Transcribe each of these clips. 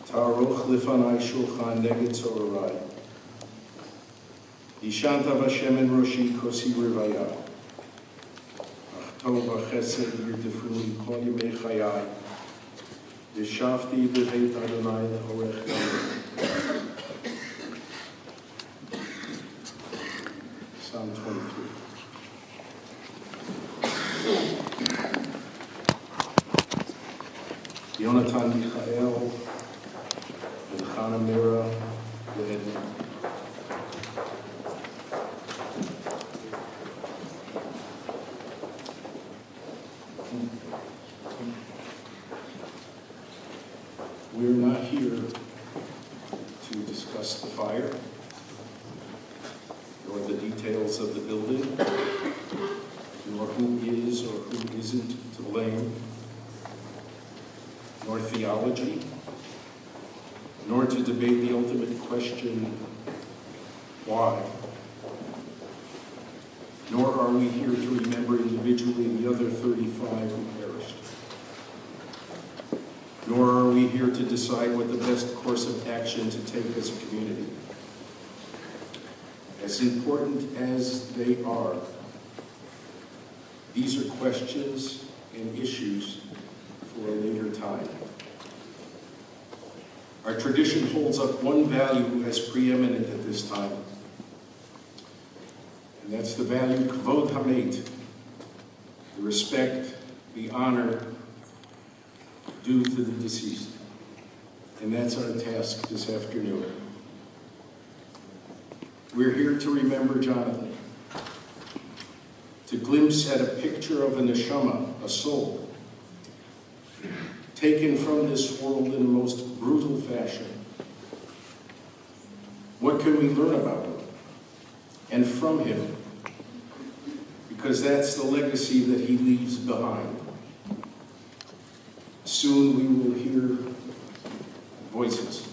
Taruch lifanai shulchan neged tzorai. Yishanta v'Hashem en roshi kosi rivaya. Ach tov v'chesed yirtefuni kol yemei chayai. Yishavti b'veit Adonai le'orech yamim. Psalm 23. Jonathan Michael, and Chana Mira, and we're not here to discuss the fire, nor the details of the building, nor who is or who isn't to blame, nor theology, nor to debate the ultimate question, why? Nor are we here to remember individually the other 35 who perished. Nor are we here to decide what the best course of action to take as a community. As important as they are, these are questions and issues for a later time. Our tradition holds up one value as preeminent at this time, and that's the value kavod hamet, the respect, the honor due to the deceased. And that's our task this afternoon. We're here to remember Jonathan, to glimpse at a picture of a neshama, a soul, taken from this world in the most brutal fashion. What can we learn about him and from him? Because that's the legacy that he leaves behind. Soon we will hear voices.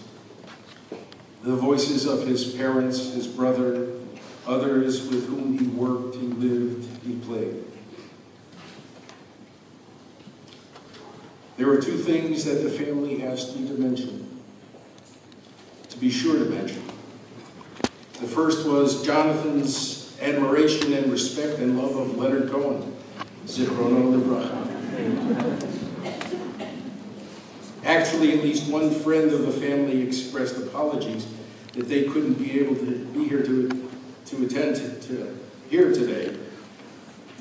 The voices of his parents, his brother, others with whom he worked, he lived, he played. There are two things that the family asked me to mention, to be sure to mention. The first was Jonathan's admiration and respect and love of Leonard Cohen, Zichrono Livracha. Actually, at least one friend of the family expressed apologies that they couldn't be able to be here to attend to here today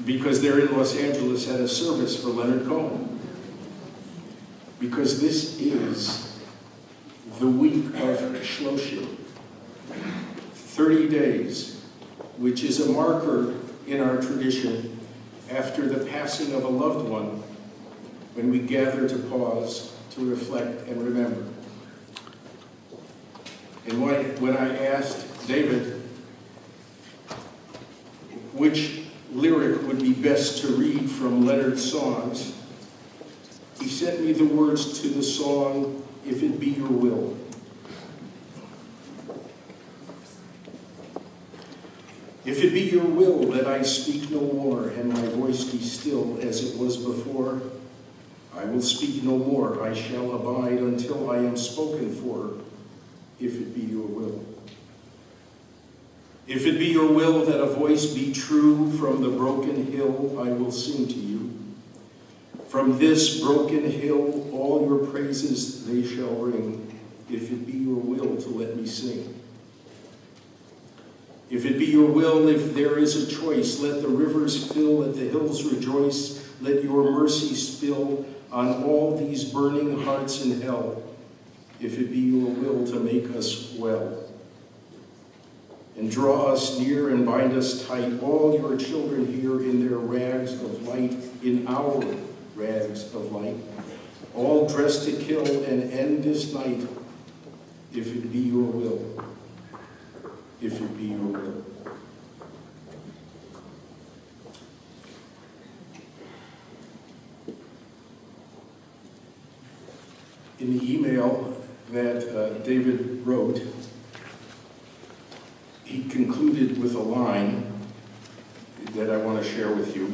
because they're in Los Angeles at a service for Leonard Cohen. Because this is the week of Shloshim, 30 days, which is a marker in our tradition after the passing of a loved one, when we gather to pause, to reflect and remember. And when I asked David which lyric would be best to read from Leonard's songs, he sent me the words to the song, "If It Be Your Will." If it be your will that I speak no more, and my voice be still as it was before, I will speak no more, I shall abide until I am spoken for, if it be your will. If it be your will that a voice be true from the broken hill, I will sing to you. From this broken hill, all your praises they shall ring, if it be your will to let me sing. If it be your will, if there is a choice, let the rivers fill, let the hills rejoice, let your mercy spill on all these burning hearts in hell, if it be your will to make us well. And draw us near and bind us tight, all your children here in their rags of light, in our rags of light, all dressed to kill and end this night, if it be your will. If it be your will. In the email that David wrote, he concluded with a line that I want to share with you.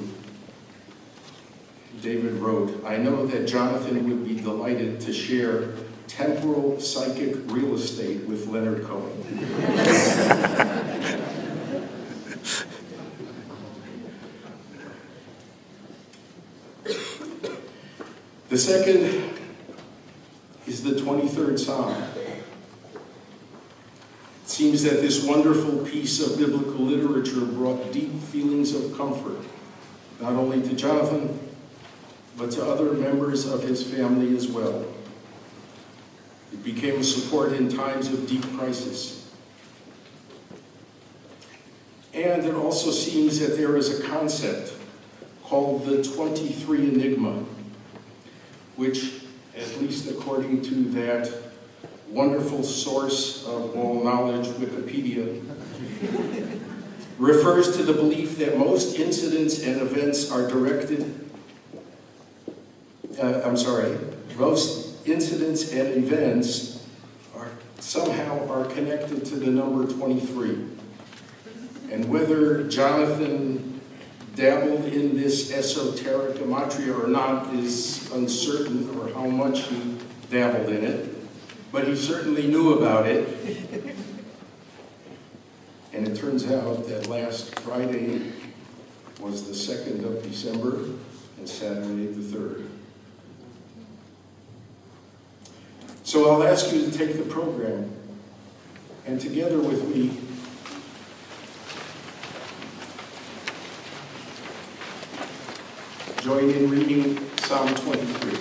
David wrote, "I know that Jonathan would be delighted to share temporal psychic real estate with Leonard Cohen." The second is the 23rd Psalm. It seems that this wonderful piece of biblical literature brought deep feelings of comfort, not only to Jonathan, but to other members of his family as well. It became a support in times of deep crisis. And it also seems that there is a concept called the 23 Enigma, which, at least according to that wonderful source of all knowledge, Wikipedia, refers to the belief that most incidents and events are most incidents and events are connected to the number 23. And whether Jonathan dabbled in this esoteric gematria or not is uncertain, or how much he dabbled in it, but he certainly knew about it. And it turns out that last Friday was the 2nd of December and Saturday the 3rd. So I'll ask you to take the program and together with me join in reading Psalm 23.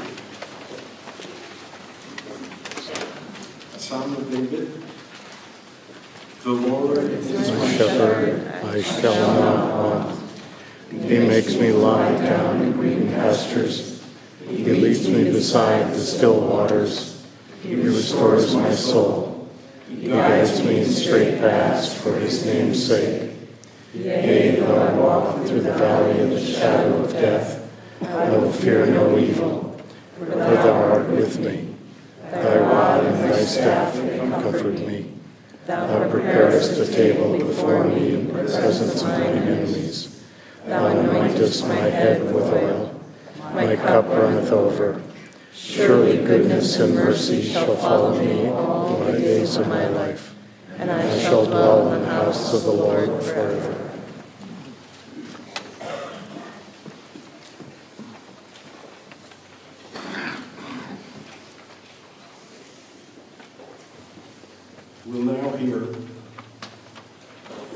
A Psalm of David. The Lord is my shepherd, I shall not want. He makes me lie down in green pastures. He leads me beside the still waters. He restores my soul. He guides me in straight paths for his name's sake. Yea, though I walk through the valley of the shadow of death, I will fear no evil, for thou art with me. Thy rod and thy staff comfort me. Thou preparest a table before me in the presence of mine enemies. Thou anointest my head with oil. My cup runneth over. Surely goodness and mercy shall follow me all the days of my life, and I shall dwell in the house of the Lord forever. We'll now hear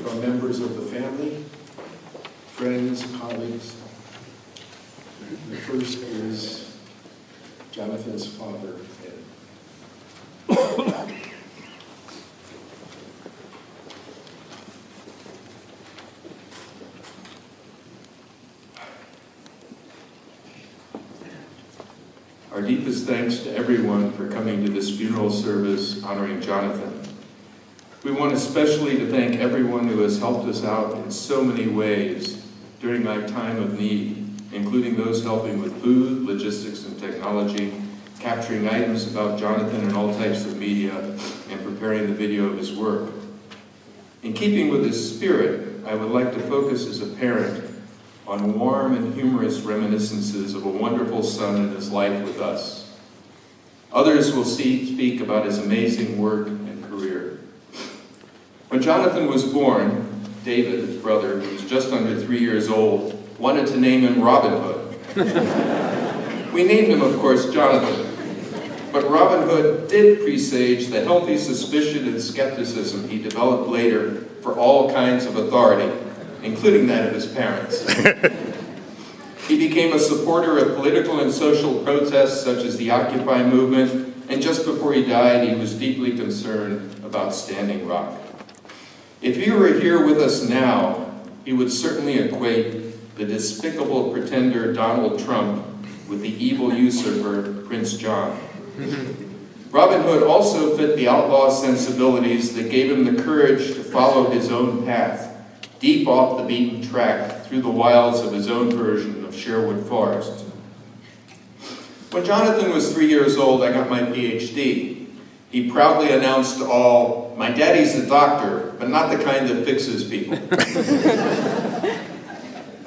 from members of the family, friends, colleagues. The first is Jonathan's father, Ed. Our deepest thanks to everyone for coming to this funeral service honoring Jonathan. We want especially to thank everyone who has helped us out in so many ways during my time of need, including those helping with food, logistics, and technology, capturing items about Jonathan in all types of media, and preparing the video of his work. In keeping with his spirit, I would like to focus as a parent on warm and humorous reminiscences of a wonderful son and his life with us. Others will speak about his amazing work and career. When Jonathan was born, David, his brother, who was just under 3 years old, wanted to name him Robin Hood. We named him, of course, Jonathan. But Robin Hood did presage the healthy suspicion and skepticism he developed later for all kinds of authority, including that of his parents. He became a supporter of political and social protests such as the Occupy movement, and just before he died, he was deeply concerned about Standing Rock. If he were here with us now, he would certainly equate the despicable pretender Donald Trump with the evil usurper Prince John. Robin Hood also fit the outlaw sensibilities that gave him the courage to follow his own path, deep off the beaten track through the wilds of his own version of Sherwood Forest. When Jonathan was 3 years old, I got my PhD. He proudly announced to all, "My daddy's a doctor, but not the kind that fixes people."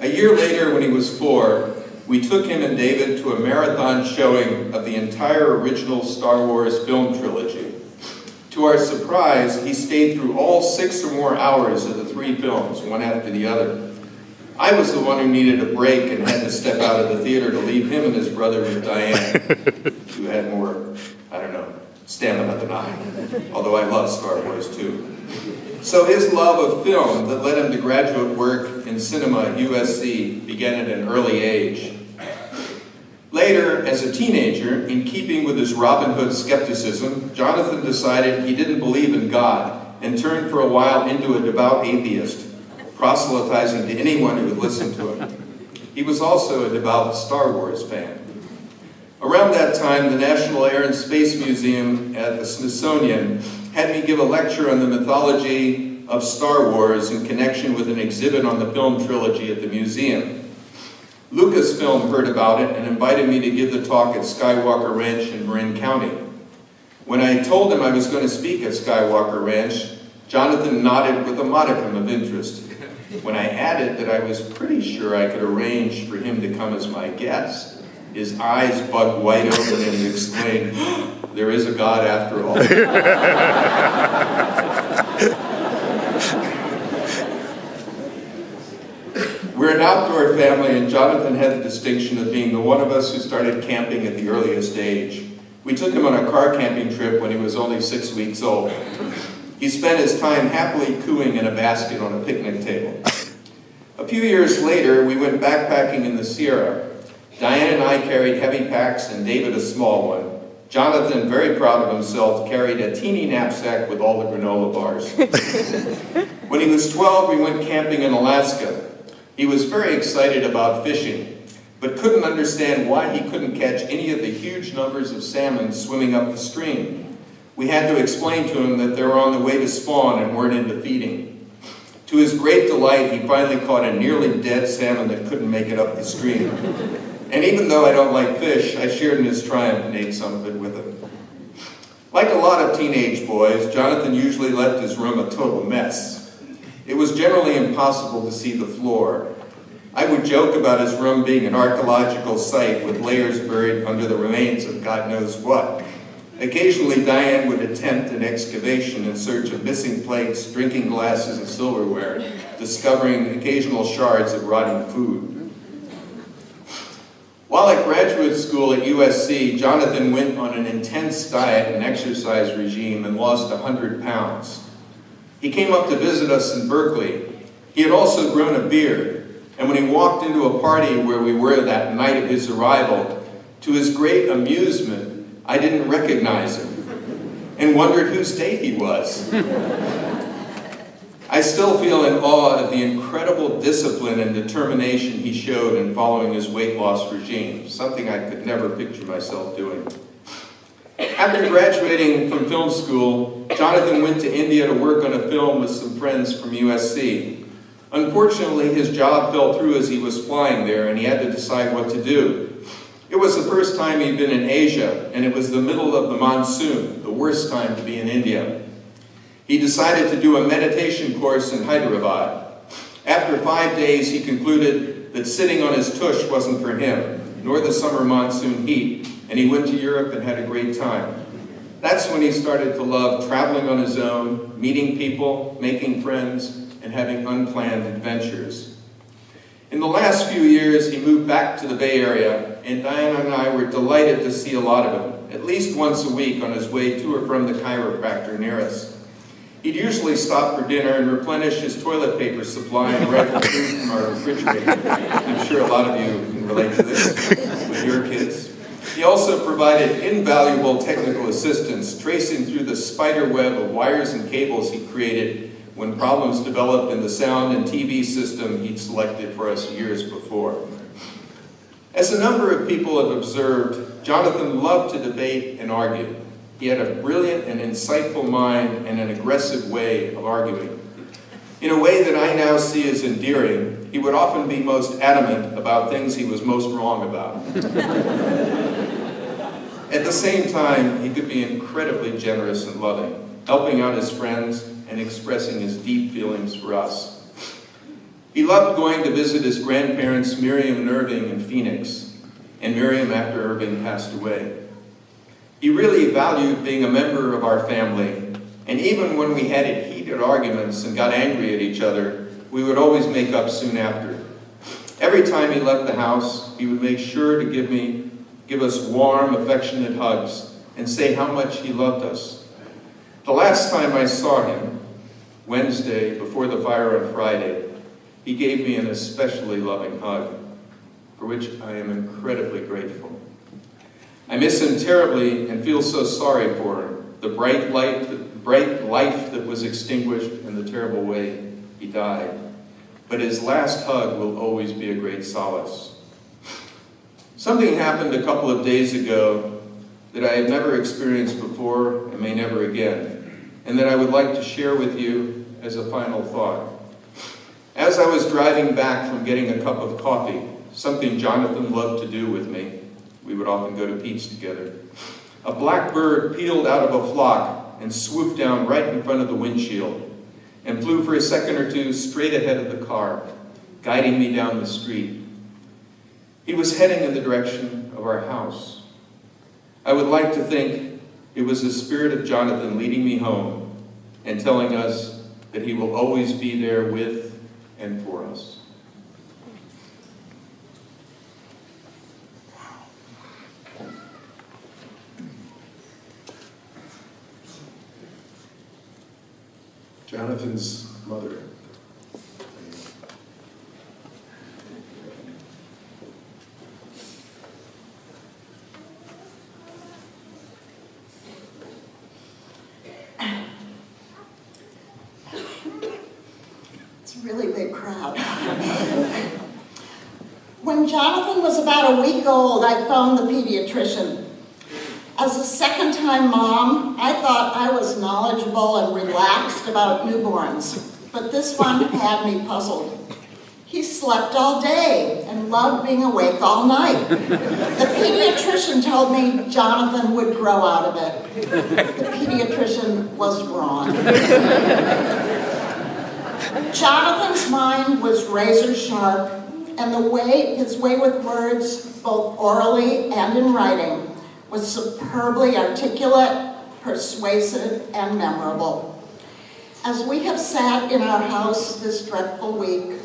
A year later, when he was 4, we took him and David to a marathon showing of the entire original Star Wars film trilogy. To our surprise, he stayed through all 6 or more hours of the 3 films, one after the other. I was the one who needed a break and had to step out of the theater to leave him and his brother with Diane, who had more, stamina than I, although I love Star Wars too. So his love of film that led him to graduate work in cinema at USC began at an early age. Later, as a teenager, in keeping with his Robin Hood skepticism, Jonathan decided he didn't believe in God and turned for a while into a devout atheist, proselytizing to anyone who would listen to him. He was also a devout Star Wars fan. Around that time, the National Air and Space Museum at the Smithsonian had me give a lecture on the mythology of Star Wars in connection with an exhibit on the film trilogy at the museum. Lucasfilm heard about it and invited me to give the talk at Skywalker Ranch in Marin County. When I told him I was going to speak at Skywalker Ranch, Jonathan nodded with a modicum of interest. When I added that I was pretty sure I could arrange for him to come as my guest, his eyes bugged wide open and he exclaimed, "There is a God after all." We're an outdoor family, and Jonathan had the distinction of being the one of us who started camping at the earliest age. We took him on a car camping trip when he was only 6 weeks old. He spent his time happily cooing in a basket on a picnic table. A few years later, we went backpacking in the Sierra. Diane and I carried heavy packs and David a small one. Jonathan, very proud of himself, carried a teeny knapsack with all the granola bars. When he was 12, we went camping in Alaska. He was very excited about fishing, but couldn't understand why he couldn't catch any of the huge numbers of salmon swimming up the stream. We had to explain to him that they were on the way to spawn and weren't into feeding. To his great delight, he finally caught a nearly dead salmon that couldn't make it up the stream. And even though I don't like fish, I shared in his triumph and ate some of it with him. Like a lot of teenage boys, Jonathan usually left his room a total mess. It was generally impossible to see the floor. I would joke about his room being an archaeological site with layers buried under the remains of God knows what. Occasionally, Diane would attempt an excavation in search of missing plates, drinking glasses, and silverware, discovering occasional shards of rotting food. While at graduate school at USC, Jonathan went on an intense diet and exercise regime and lost 100 pounds. He came up to visit us in Berkeley. He had also grown a beard, and when he walked into a party where we were that night of his arrival, to his great amusement, I didn't recognize him and wondered whose date he was. I still feel in awe of the incredible discipline and determination he showed in following his weight loss regime, something I could never picture myself doing. After graduating from film school, Jonathan went to India to work on a film with some friends from USC. Unfortunately, his job fell through as he was flying there, and he had to decide what to do. It was the first time he'd been in Asia, and it was the middle of the monsoon, the worst time to be in India. He decided to do a meditation course in Hyderabad. After 5 days, he concluded that sitting on his tush wasn't for him, nor the summer monsoon heat, and he went to Europe and had a great time. That's when he started to love traveling on his own, meeting people, making friends, and having unplanned adventures. In the last few years, he moved back to the Bay Area, and Diane and I were delighted to see a lot of him, at least once a week on his way to or from the chiropractor near us. He'd usually stop for dinner and replenish his toilet paper supply and rifle food from our refrigerator. I'm sure a lot of you can relate to this with your kids. He also provided invaluable technical assistance, tracing through the spider web of wires and cables he created when problems developed in the sound and TV system he'd selected for us years before. As a number of people have observed, Jonathan loved to debate and argue. He had a brilliant and insightful mind and an aggressive way of arguing. In a way that I now see as endearing, he would often be most adamant about things he was most wrong about. At the same time, he could be incredibly generous and loving, helping out his friends and expressing his deep feelings for us. He loved going to visit his grandparents, Miriam and Irving, in Phoenix, and Miriam after Irving passed away. He really valued being a member of our family, and even when we had heated arguments and got angry at each other, we would always make up soon after. Every time he left the house, he would make sure to give us warm, affectionate hugs and say how much he loved us. The last time I saw him, Wednesday before the fire on Friday, he gave me an especially loving hug, for which I am incredibly grateful. I miss him terribly and feel so sorry for him, the bright life that was extinguished and the terrible way he died. But his last hug will always be a great solace. Something happened a couple of days ago that I have never experienced before and may never again, and that I would like to share with you as a final thought. As I was driving back from getting a cup of coffee, something Jonathan loved to do with me, we would often go to Pete's together, a black bird peeled out of a flock and swooped down right in front of the windshield and flew for a second or two straight ahead of the car, guiding me down the street. He was heading in the direction of our house. I would like to think it was the spirit of Jonathan leading me home and telling us that he will always be there with and for us. Jonathan's mother. It's a really big crowd. When Jonathan was about a week old, I phoned the pediatrician. As a second-time mom, I thought I was knowledgeable and relaxed about newborns, but this one had me puzzled. He slept all day and loved being awake all night. The pediatrician told me Jonathan would grow out of it. The pediatrician was wrong. Jonathan's mind was razor sharp, and his way with words, both orally and in writing, was superbly articulate, persuasive, and memorable. As we have sat in our house this dreadful week,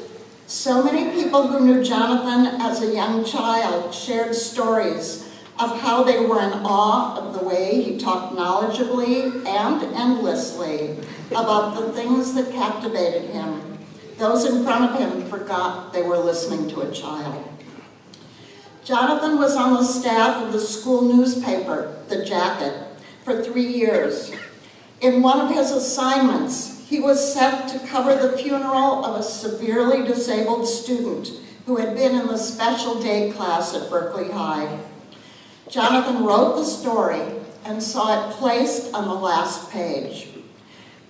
so many people who knew Jonathan as a young child shared stories of how they were in awe of the way he talked knowledgeably and endlessly about the things that captivated him. Those in front of him forgot they were listening to a child. Jonathan was on the staff of the school newspaper, The Jacket, for 3 years. In one of his assignments, he was sent to cover the funeral of a severely disabled student who had been in the special day class at Berkeley High. Jonathan wrote the story and saw it placed on the last page.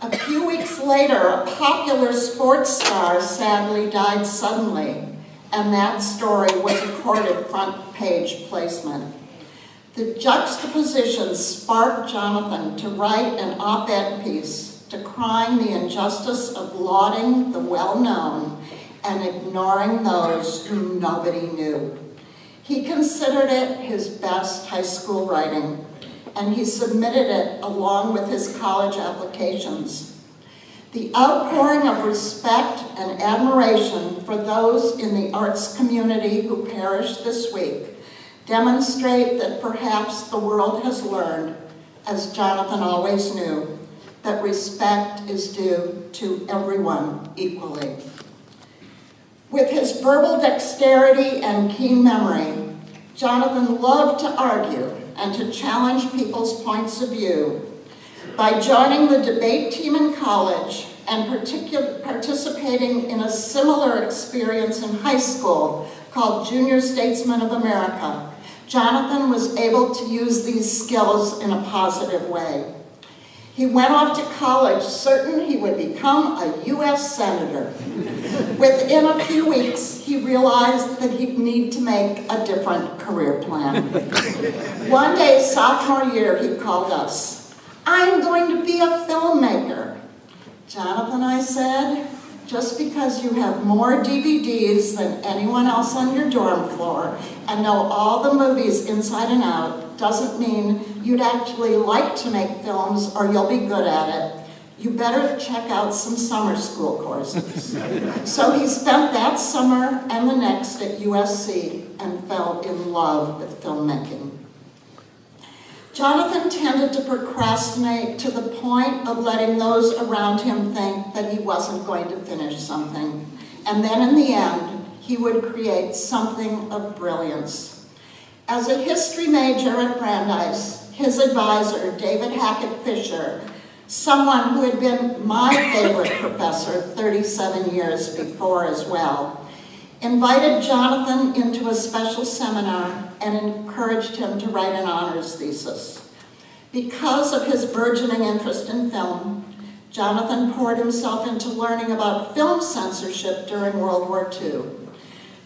A few weeks later, a popular sports star sadly died suddenly, and that story was accorded front page placement. The juxtaposition sparked Jonathan to write an op-ed piece decrying the injustice of lauding the well-known and ignoring those whom nobody knew. He considered it his best high school writing, and he submitted it along with his college applications. The outpouring of respect and admiration for those in the arts community who perished this week demonstrate that perhaps the world has learned, as Jonathan always knew, that respect is due to everyone equally. With his verbal dexterity and keen memory, Jonathan loved to argue and to challenge people's points of view. By joining the debate team in college and participating in a similar experience in high school called Junior Statesmen of America, Jonathan was able to use these skills in a positive way. He went off to college certain he would become a U.S. Senator. Within a few weeks, he realized that he'd need to make a different career plan. One day, sophomore year, he called us. "I'm going to be a filmmaker." "Jonathan," I said, "just because you have more DVDs than anyone else on your dorm floor and know all the movies inside and out doesn't mean you'd actually like to make films or you'll be good at it. You better check out some summer school courses." So he spent that summer and the next at USC and fell in love with filmmaking. Jonathan tended to procrastinate to the point of letting those around him think that he wasn't going to finish something. And then in the end, he would create something of brilliance. As a history major at Brandeis, his advisor, David Hackett Fisher, someone who had been my favorite professor 37 years before as well, invited Jonathan into a special seminar and encouraged him to write an honors thesis. Because of his burgeoning interest in film, Jonathan poured himself into learning about film censorship during World War II.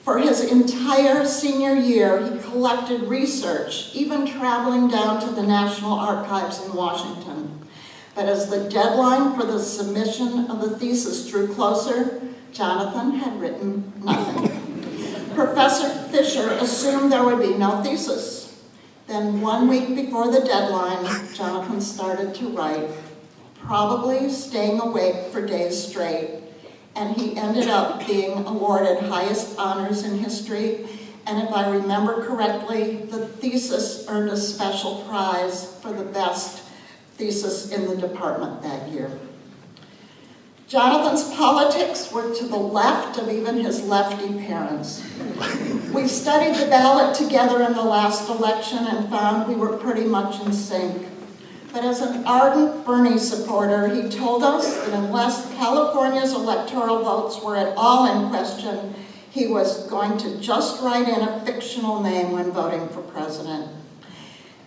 For his entire senior year, he collected research, even traveling down to the National Archives in Washington. But as the deadline for the submission of the thesis drew closer, Jonathan had written nothing. Professor Fisher assumed there would be no thesis. Then 1 week before the deadline, Jonathan started to write, probably staying awake for days straight, and he ended up being awarded highest honors in history, and if I remember correctly, the thesis earned a special prize for the best thesis in the department that year. Jonathan's politics were to the left of even his lefty parents. We studied the ballot together in the last election and found we were pretty much in sync. But as an ardent Bernie supporter, he told us that unless California's electoral votes were at all in question, he was going to just write in a fictional name when voting for president.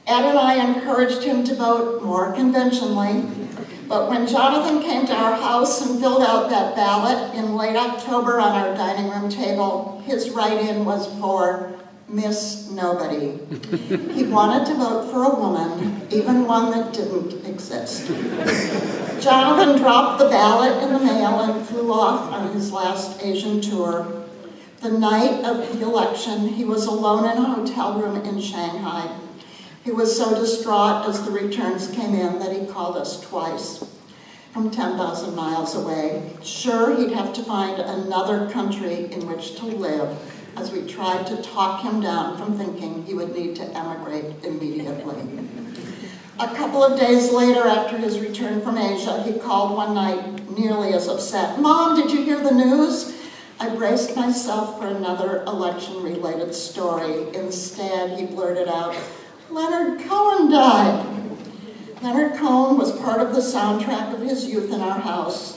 Ed and I encouraged him to vote more conventionally, but when Jonathan came to our house and filled out that ballot in late October on our dining room table, his write-in was for Miss Nobody. He wanted to vote for a woman, even one that didn't exist. Jonathan dropped the ballot in the mail and flew off on his last Asian tour. The night of the election, he was alone in a hotel room in Shanghai. He was so distraught as the returns came in that he called us twice from 10,000 miles away. Sure, he'd have to find another country in which to live, as we tried to talk him down from thinking he would need to emigrate immediately. A couple of days later, after his return from Asia, he called one night nearly as upset. "Mom, did you hear the news?" I braced myself for another election-related story. Instead, he blurted out, "Leonard Cohen died." Leonard Cohen was part of the soundtrack of his youth in our house.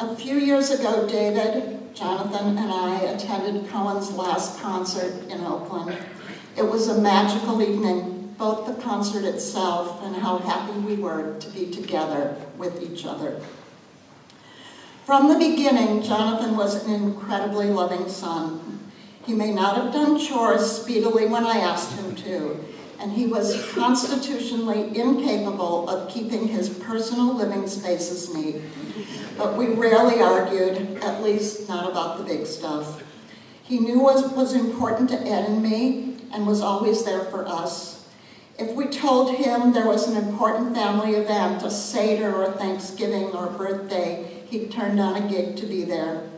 A few years ago, David, Jonathan, and I attended Cohen's last concert in Oakland. It was a magical evening. both the concert itself and how happy we were to be together with each other. From the beginning, Jonathan was an incredibly loving son. He may not have done chores speedily when I asked him to, and he was constitutionally incapable of keeping his personal living spaces neat. But we rarely argued, at least not about the big stuff. He knew what was important to Ed and me, and was always there for us. If we told him there was an important family event, a Seder or Thanksgiving or birthday, he'd turn down a gig to be there.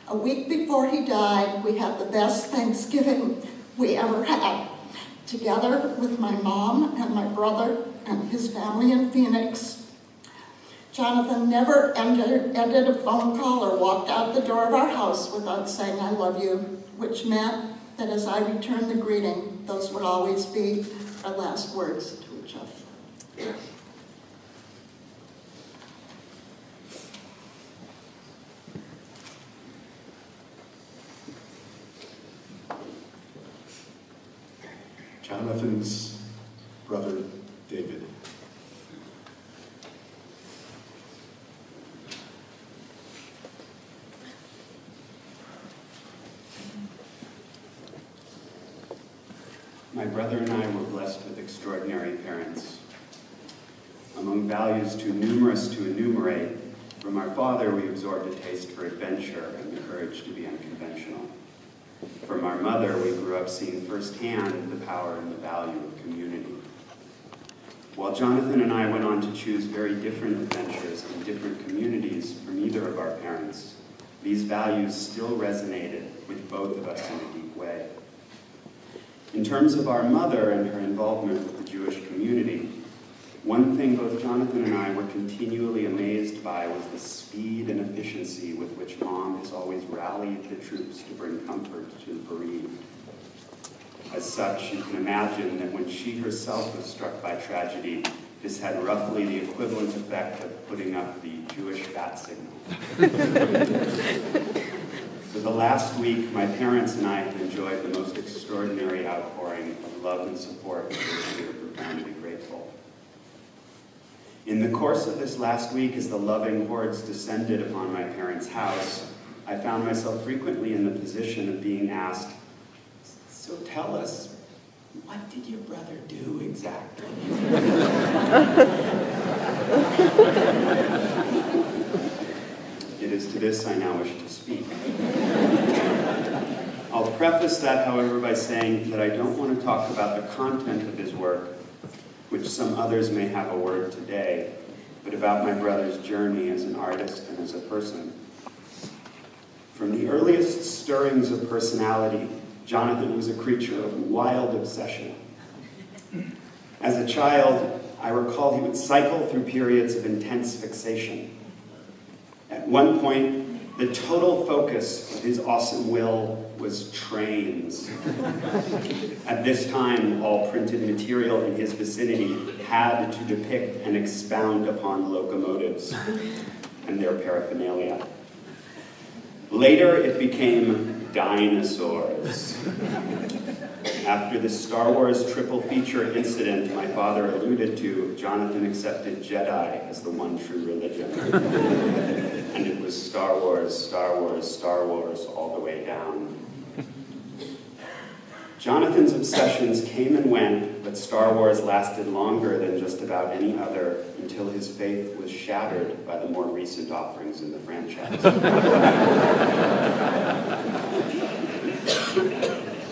A week before he died, we had the best Thanksgiving we ever had, together with my mom and my brother and his family in Phoenix. Jonathan never ended a phone call or walked out the door of our house without saying, "I love you," which meant that as I returned the greeting, those would always be our last words to each other. Jonathan's brother, David. My brother and I were blessed with extraordinary parents. Among values too numerous to enumerate, from our father we absorbed a taste for adventure and the courage to be unconventional. From our mother, we grew up seeing firsthand the power and the value of community. While Jonathan and I went on to choose very different adventures in different communities from either of our parents, these values still resonated with both of us in a deep way. In terms of our mother and her involvement with the Jewish community, one thing both Jonathan and I were continually amazed by was the speed and efficiency with which Mom has always rallied the troops to bring comfort to the bereaved. As such, you can imagine that when she herself was struck by tragedy, this had roughly the equivalent effect of putting up the Jewish bat signal. For the last week, my parents and I have enjoyed the most extraordinary outpouring of love and support for which we are profoundly grateful. In the course of this last week, as the loving hordes descended upon my parents' house, I found myself frequently in the position of being asked, "So tell us, what did your brother do exactly?" It is to this I now wish to speak. I'll preface that, however, by saying that I don't want to talk about the content of his work, which some others may have a word today, but about my brother's journey as an artist and as a person. From the earliest stirrings of personality, Jonathan was a creature of wild obsession. As a child, I recall he would cycle through periods of intense fixation. At one point, the total focus of his awesome will was trains. At this time, all printed material in his vicinity had to depict and expound upon locomotives and their paraphernalia. Later, it became dinosaurs. After the Star Wars triple feature incident my father alluded to, Jonathan accepted Jedi as the one true religion. And it was Star Wars, Star Wars, Star Wars all the way down. Jonathan's obsessions came and went, but Star Wars lasted longer than just about any other until his faith was shattered by the more recent offerings in the franchise.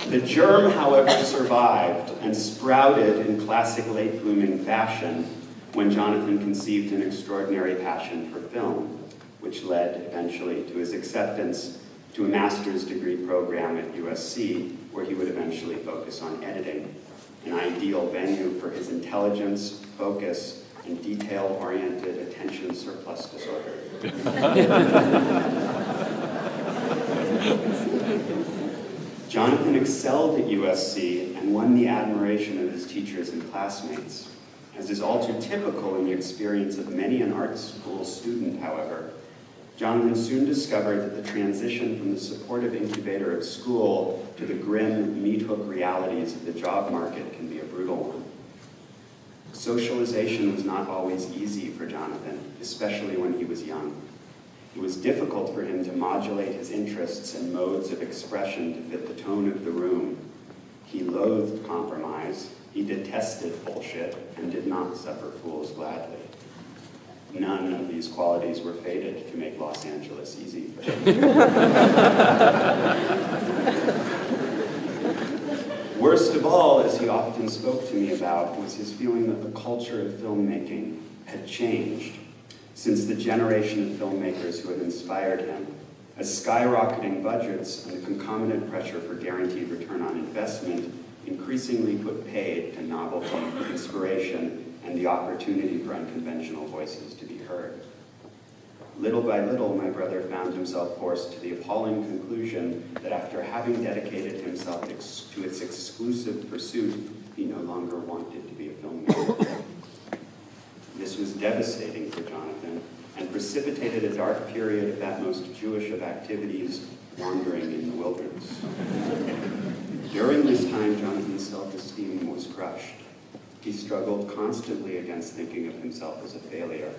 The germ, however, survived and sprouted in classic late-blooming fashion when Jonathan conceived an extraordinary passion for film, which led eventually to his acceptance to a master's degree program at USC, where he would eventually focus on editing, an ideal venue for his intelligence, focus, and detail-oriented attention surplus disorder. Jonathan excelled at USC and won the admiration of his teachers and classmates. As is all too typical in the experience of many an art school student, however, Jonathan soon discovered that the transition from the supportive incubator of school to the grim meat-hook realities of the job market can be a brutal one. Socialization was not always easy for Jonathan, especially when he was young. It was difficult for him to modulate his interests and modes of expression to fit the tone of the room. He loathed compromise, he detested bullshit, and did not suffer fools gladly. None of these qualities were fated to make Los Angeles easy for him. Worst of all, as he often spoke to me about, was his feeling that the culture of filmmaking had changed since the generation of filmmakers who had inspired him, as skyrocketing budgets and the concomitant pressure for guaranteed return on investment increasingly put paid to novelty, inspiration, and the opportunity for unconventional voices to be heard. Little by little, my brother found himself forced to the appalling conclusion that after having dedicated himself to its exclusive pursuit, he no longer wanted to be a filmmaker. This was devastating for Jonathan and precipitated a dark period of that most Jewish of activities, wandering in the wilderness. During this time, Jonathan's self-esteem was crushed. He struggled constantly against thinking of himself as a failure.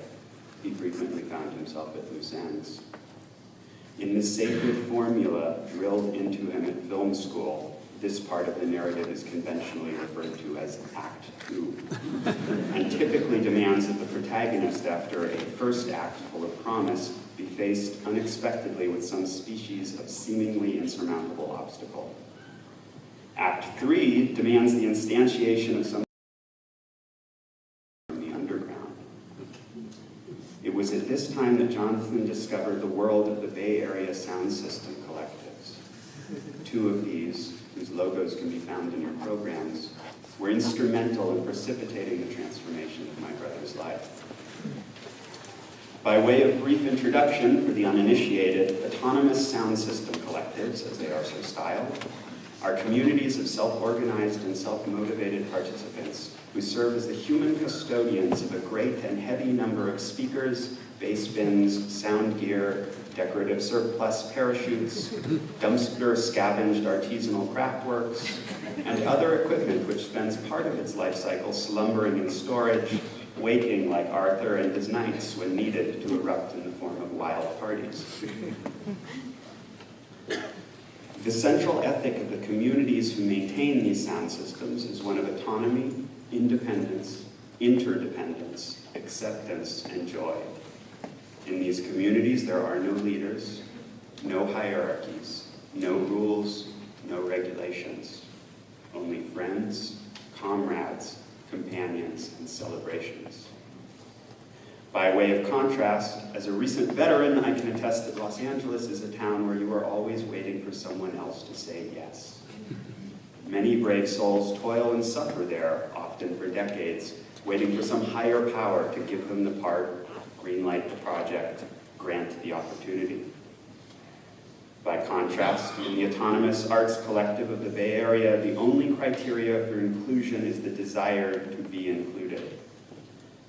He frequently found himself at loose ends. In the sacred formula drilled into him at film school, this part of the narrative is conventionally referred to as Act 2, and typically demands that the protagonist, after a first act full of promise, be faced unexpectedly with some species of seemingly insurmountable obstacle. Act 3 demands the instantiation of some from the underground. It was at this time that Jonathan discovered the world of the Bay Area sound system collectives. Two of these, whose logos can be found in your programs, were instrumental in precipitating the transformation of my brother's life. By way of brief introduction for the uninitiated, autonomous sound system collectives, as they are so styled, are communities of self-organized and self-motivated participants who serve as the human custodians of a great and heavy number of speakers, bass bins, sound gear, decorative surplus parachutes, dumpster-scavenged artisanal craftworks, and other equipment which spends part of its life cycle slumbering in storage, waiting like Arthur and his knights when needed to erupt in the form of wild parties. The central ethic of the communities who maintain these sound systems is one of autonomy, independence, interdependence, acceptance, and joy. In these communities, there are no leaders, no hierarchies, no rules, no regulations, only friends, comrades, companions, and celebrations. By way of contrast, as a recent veteran, I can attest that Los Angeles is a town where you are always waiting for someone else to say yes. Many brave souls toil and suffer there, often for decades, waiting for some higher power to give them the part, greenlight the project, grant the opportunity. By contrast, in the autonomous arts collective of the Bay Area, the only criteria for inclusion is the desire to be included.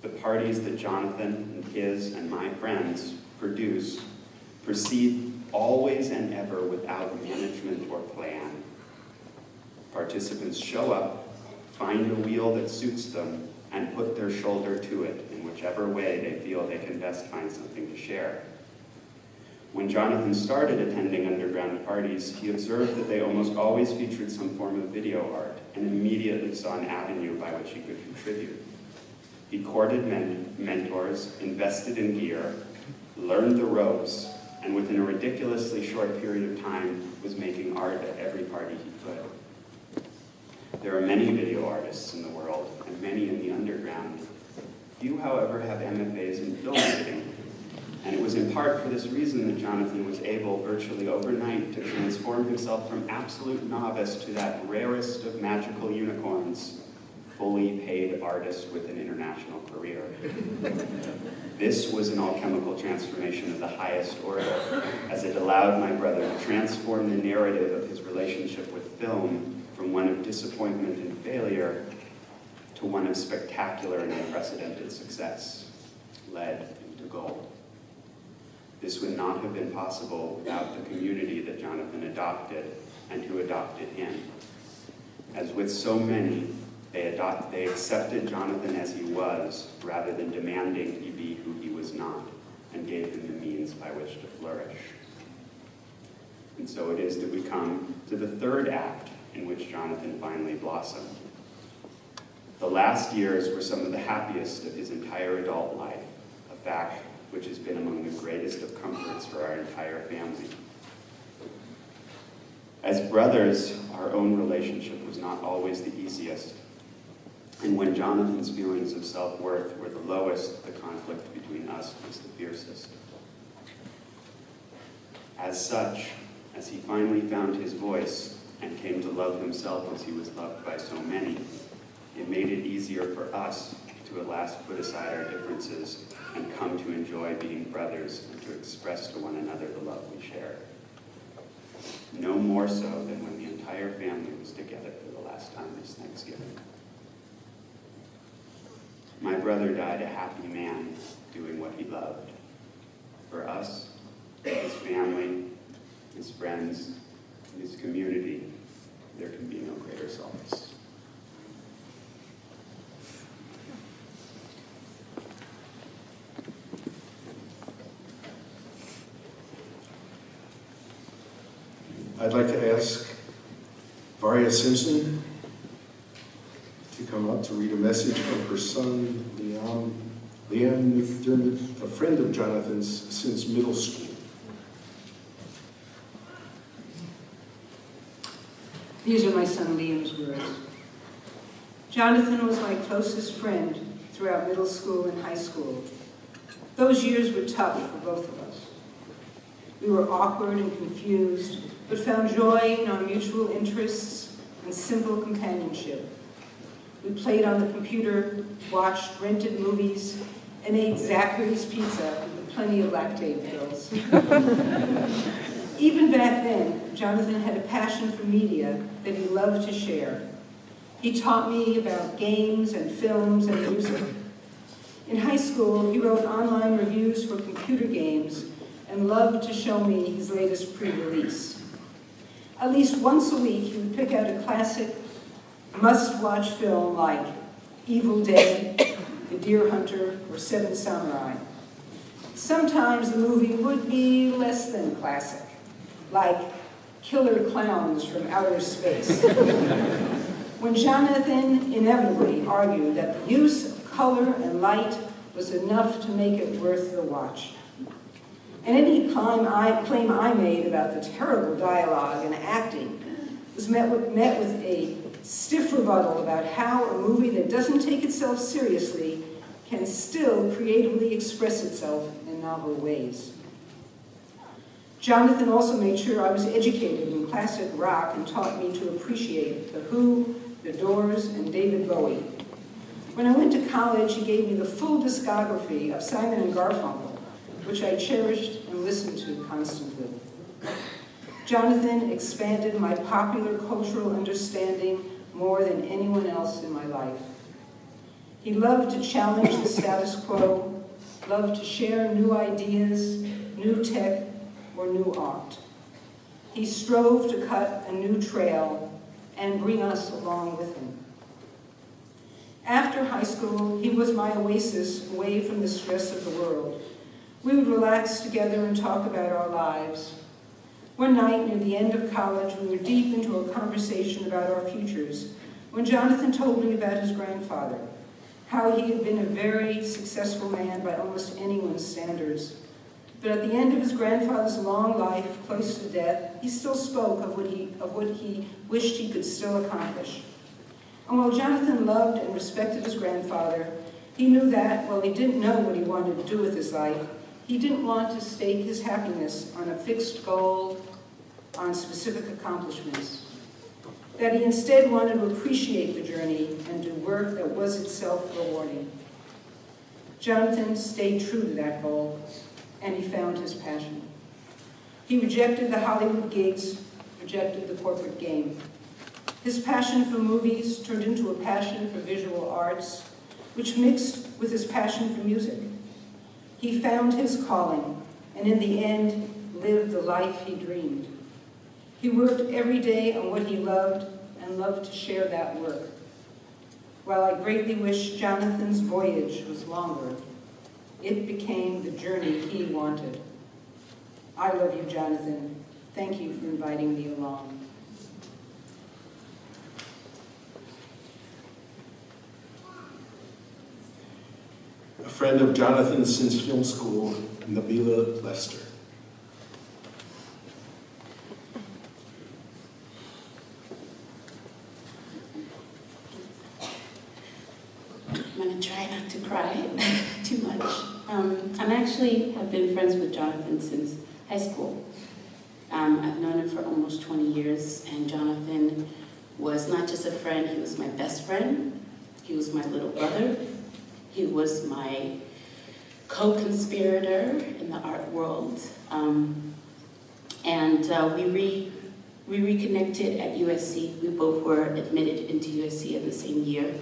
The parties that Jonathan and his and my friends produce proceed always and ever without management or plan. Participants show up, find a wheel that suits them, and put their shoulder to it in whichever way they feel they can best find something to share. When Jonathan started attending underground parties, he observed that they almost always featured some form of video art and immediately saw an avenue by which he could contribute. He courted mentors, invested in gear, learned the ropes, and within a ridiculously short period of time was making art at every party he could. There are many video artists in the world, and many in the underground. Few, however, have MFAs in filmmaking, and it was in part for this reason that Jonathan was able, virtually overnight, to transform himself from absolute novice to that rarest of magical unicorns, fully paid artist with an international career. This was an alchemical transformation of the highest order, as it allowed my brother to transform the narrative of his relationship with film from one of disappointment and failure to one of spectacular and unprecedented success, led into gold. This would not have been possible without the community that Jonathan adopted and who adopted him. As with so many, They accepted Jonathan as he was, rather than demanding he be who he was not, and gave him the means by which to flourish. And so it is that we come to the third act in which Jonathan finally blossomed. The last years were some of the happiest of his entire adult life, a fact which has been among the greatest of comforts for our entire family. As brothers, our own relationship was not always the easiest. And when Jonathan's feelings of self-worth were the lowest, the conflict between us was the fiercest. As such, as he finally found his voice and came to love himself as he was loved by so many, it made it easier for us to at last put aside our differences and come to enjoy being brothers and to express to one another the love we share. No more so than when the entire family was together for the last time this Thanksgiving. My brother died a happy man doing what he loved. For us, his family, his friends, his community, there can be no greater solace. I'd like to ask Varia Simpson to come up to read a message from her son, Leanne McDermott, a friend of Jonathan's since middle school. These are my son Liam's words. Jonathan was my closest friend throughout middle school and high school. Those years were tough for both of us. We were awkward and confused, but found joy in our mutual interests and simple companionship. We played on the computer, watched rented movies, and ate Zachary's pizza with plenty of lactate pills. Even back then, Jonathan had a passion for media that he loved to share. He taught me about games and films and music. In high school, he wrote online reviews for computer games and loved to show me his latest pre-release. At least once a week, he would pick out a classic must-watch film like Evil Dead, The Deer Hunter, or Seven Samurai. Sometimes the movie would be less than classic, like Killer Clowns from Outer Space. When Jonathan inevitably argued that the use of color and light was enough to make it worth the watch. And any claim I made about the terrible dialogue and acting was met with a stiff rebuttal about how a movie that doesn't take itself seriously can still creatively express itself in novel ways. Jonathan also made sure I was educated in classic rock and taught me to appreciate The Who, The Doors, and David Bowie. When I went to college, he gave me the full discography of Simon and Garfunkel, which I cherished and listened to constantly. Jonathan expanded my popular cultural understanding more than anyone else in my life. He loved to challenge the status quo, loved to share new ideas, new tech, or new art. He strove to cut a new trail and bring us along with him. After high school, he was my oasis away from the stress of the world. We would relax together and talk about our lives. One night near the end of college, we were deep into a conversation about our futures when Jonathan told me about his grandfather, how he had been a very successful man by almost anyone's standards. But at the end of his grandfather's long life, close to death, he still spoke of what he wished he could still accomplish. And while Jonathan loved and respected his grandfather, he knew that, while he didn't know what he wanted to do with his life, he didn't want to stake his happiness on a fixed goal, on specific accomplishments. That he instead wanted to appreciate the journey and do work that was itself rewarding. Jonathan stayed true to that goal, and he found his passion. He rejected the Hollywood gigs, rejected the corporate game. His passion for movies turned into a passion for visual arts, which mixed with his passion for music. He found his calling, and in the end, lived the life he dreamed. He worked every day on what he loved and loved to share that work. While I greatly wish Jonathan's voyage was longer, it became the journey he wanted. I love you, Jonathan. Thank you for inviting me along. A friend of Jonathan since film school, Nabila Lester. I'm going to try not to cry too much. I'm actually have been friends with Jonathan since high school. I've known him for almost 20 years, and Jonathan was not just a friend, he was my best friend. He was my little brother. He was my co-conspirator in the art world. We reconnected at USC. We both were admitted into USC in the same year.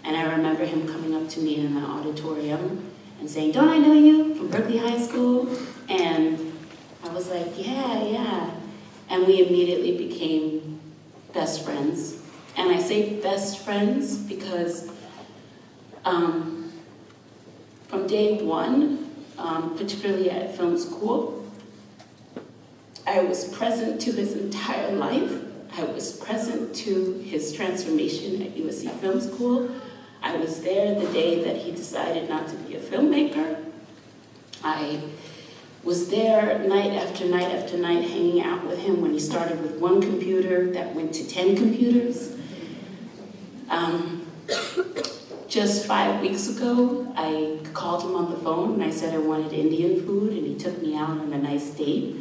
And I remember him coming up to me in the auditorium and saying, "Don't I know you from Berkeley High School?" And I was like, yeah. And we immediately became best friends. And I say best friends because from day one, particularly at film school, I was present to his entire life. I was present to his transformation at USC Film School. I was there the day that he decided not to be a filmmaker. I was there night after night after night hanging out with him when he started with one computer that went to 10 computers. Just 5 weeks ago, I called him on the phone and I said I wanted Indian food, and he took me out on a nice date.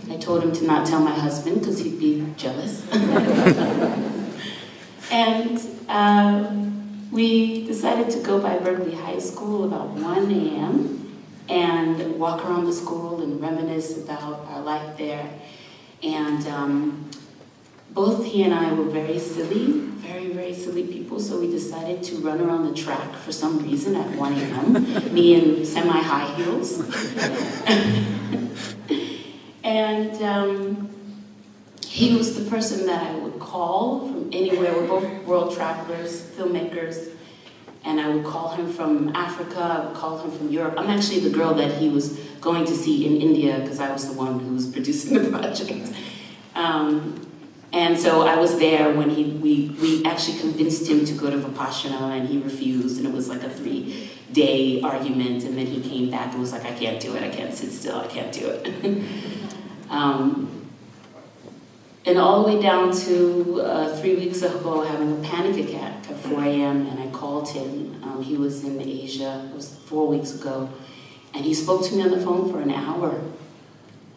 I told him to not tell my husband because he'd be jealous. And we decided to go by Berkeley High School about 1 a.m. and walk around the school and reminisce about our life there. And both he and I were very silly, very silly people, so we decided to run around the track for some reason at 1 a.m., me in semi-high heels. And he was the person that I would call from anywhere. We're both world travelers, filmmakers, and I would call him from Africa, I would call him from Europe. I'm actually the girl that he was going to see in India because I was the one who was producing the project. And so I was there when we actually convinced him to go to Vipassana, and he refused, and it was like a 3-day argument, and then he came back and was like, "I can't do it, I can't sit still, I can't do it." And all the way down to 3 weeks ago, having a panic attack at 4 a.m., and I called him. He was in Asia, it was 4 weeks ago, and he spoke to me on the phone for an hour.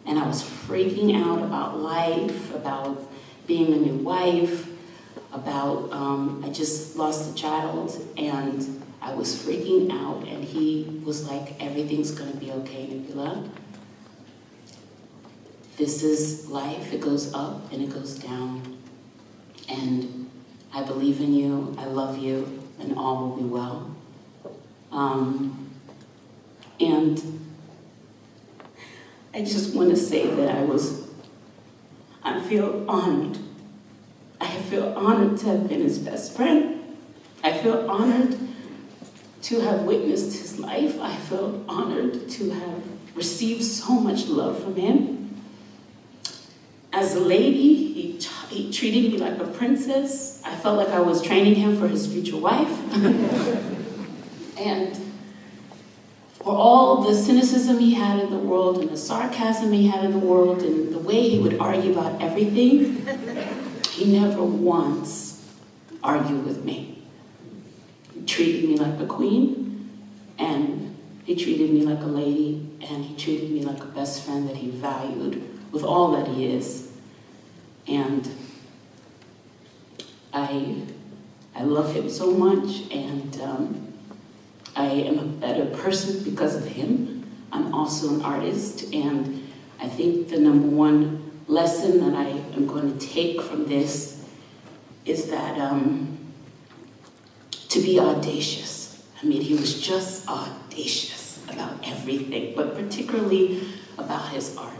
And I was freaking out about life, about being a new wife, about, I just lost a child, and I was freaking out, and he was like, "Everything's gonna be okay, Nabila. This is life, it goes up and it goes down. And I believe in you, I love you, and all will be well." And I just want to say that I feel honored. I feel honored to have been his best friend. I feel honored to have witnessed his life. I feel honored to have received so much love from him. As a lady, he treated me like a princess. I felt like I was training him for his future wife. And for all the cynicism he had in the world, and the sarcasm he had in the world, and the way he would argue about everything, he never once argued with me. He treated me like a queen, and he treated me like a lady, and he treated me like a best friend that he valued with all that he is. And I love him so much, and I am a better person because of him. I'm also an artist, and I think the number one lesson that I am going to take from this is that to be audacious. I mean, he was just audacious about everything, but particularly about his art.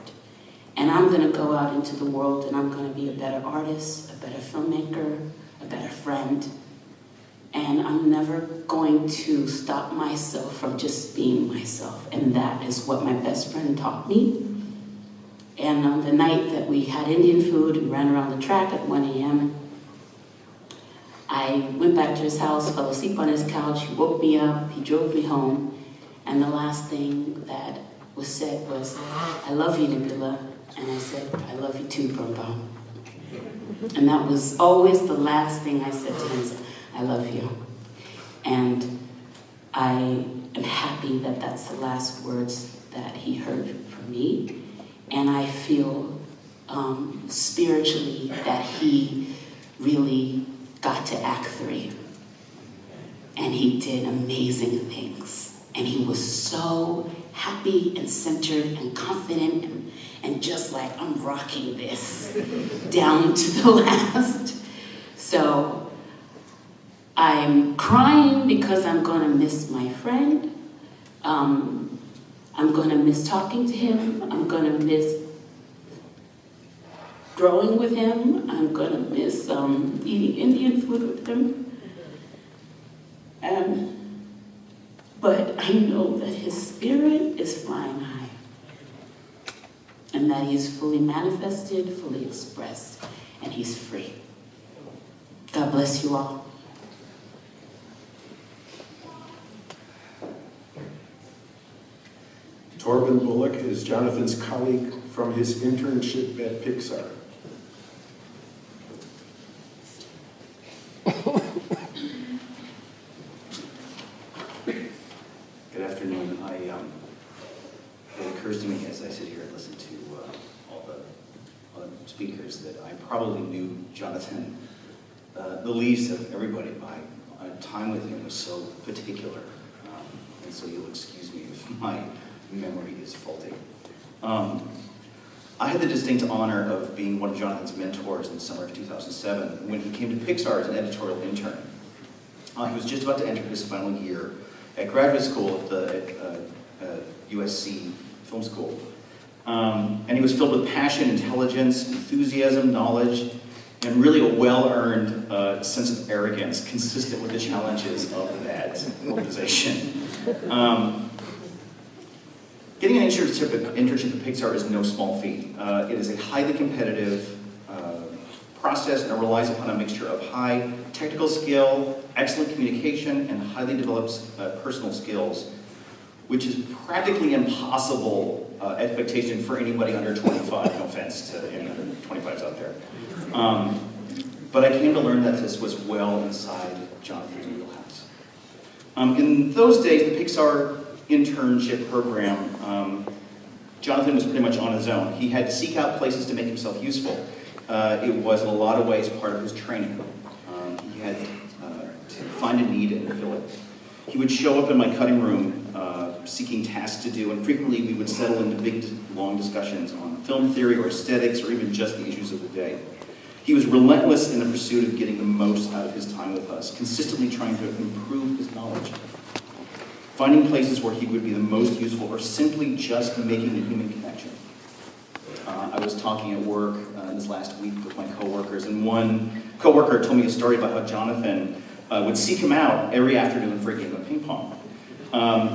And I'm going to go out into the world, and I'm going to be a better artist, a better filmmaker, a better friend. And I'm never going to stop myself from just being myself. And that is what my best friend taught me. And on the night that we had Indian food and ran around the track at 1 a.m., I went back to his house, fell asleep on his couch, he woke me up, he drove me home, and the last thing that was said was, "I love you, Nabila," and I said, "I love you too, Bernbaum." And that was always the last thing I said to him, "I love you." And I am happy that that's the last words that he heard from me, and I feel spiritually that he really got to Act 3. And he did amazing things. And he was so happy and centered and confident and just like, I'm rocking this down to the last. So I'm crying because I'm gonna miss my friend. I'm gonna miss talking to him. I'm gonna miss growing with him. I'm gonna miss eating Indian food with him. But I know that his spirit is flying high and that he's fully manifested, fully expressed, and he's free. God bless you all. Torben Bullock is Jonathan's colleague from his internship at Pixar. Good afternoon. It occurs to me as I sit here and listen to all the speakers that I probably knew Jonathan the least of everybody. My time with him was so particular, and so you'll excuse me if my memory is faulty. I had the distinct honor of being one of Jonathan's mentors in the summer of 2007 when he came to Pixar as an editorial intern. He was just about to enter his final year at graduate school at the USC Film School. And he was filled with passion, intelligence, enthusiasm, knowledge, and really a well-earned sense of arrogance consistent with the challenges of that organization. Getting an internship at Pixar is no small feat. It is a highly competitive process, and it relies upon a mixture of high technical skill, excellent communication, and highly developed personal skills, which is practically impossible expectation for anybody under 25, no offense to any under 25s out there. But I came to learn that this was well inside Jonathan's wheelhouse. In those days, the Pixar internship program, Jonathan was pretty much on his own. He had to seek out places to make himself useful. It was in a lot of ways part of his training. He had to find a need and fill it. He would show up in my cutting room seeking tasks to do, and frequently we would settle into big, long discussions on film theory or aesthetics or even just the issues of the day. He was relentless in the pursuit of getting the most out of his time with us, consistently trying to improve his knowledge, finding places where he would be the most useful, or simply just making the human connection. I was talking at work this last week with my coworkers, and one coworker told me a story about how Jonathan would seek him out every afternoon for a game of ping pong.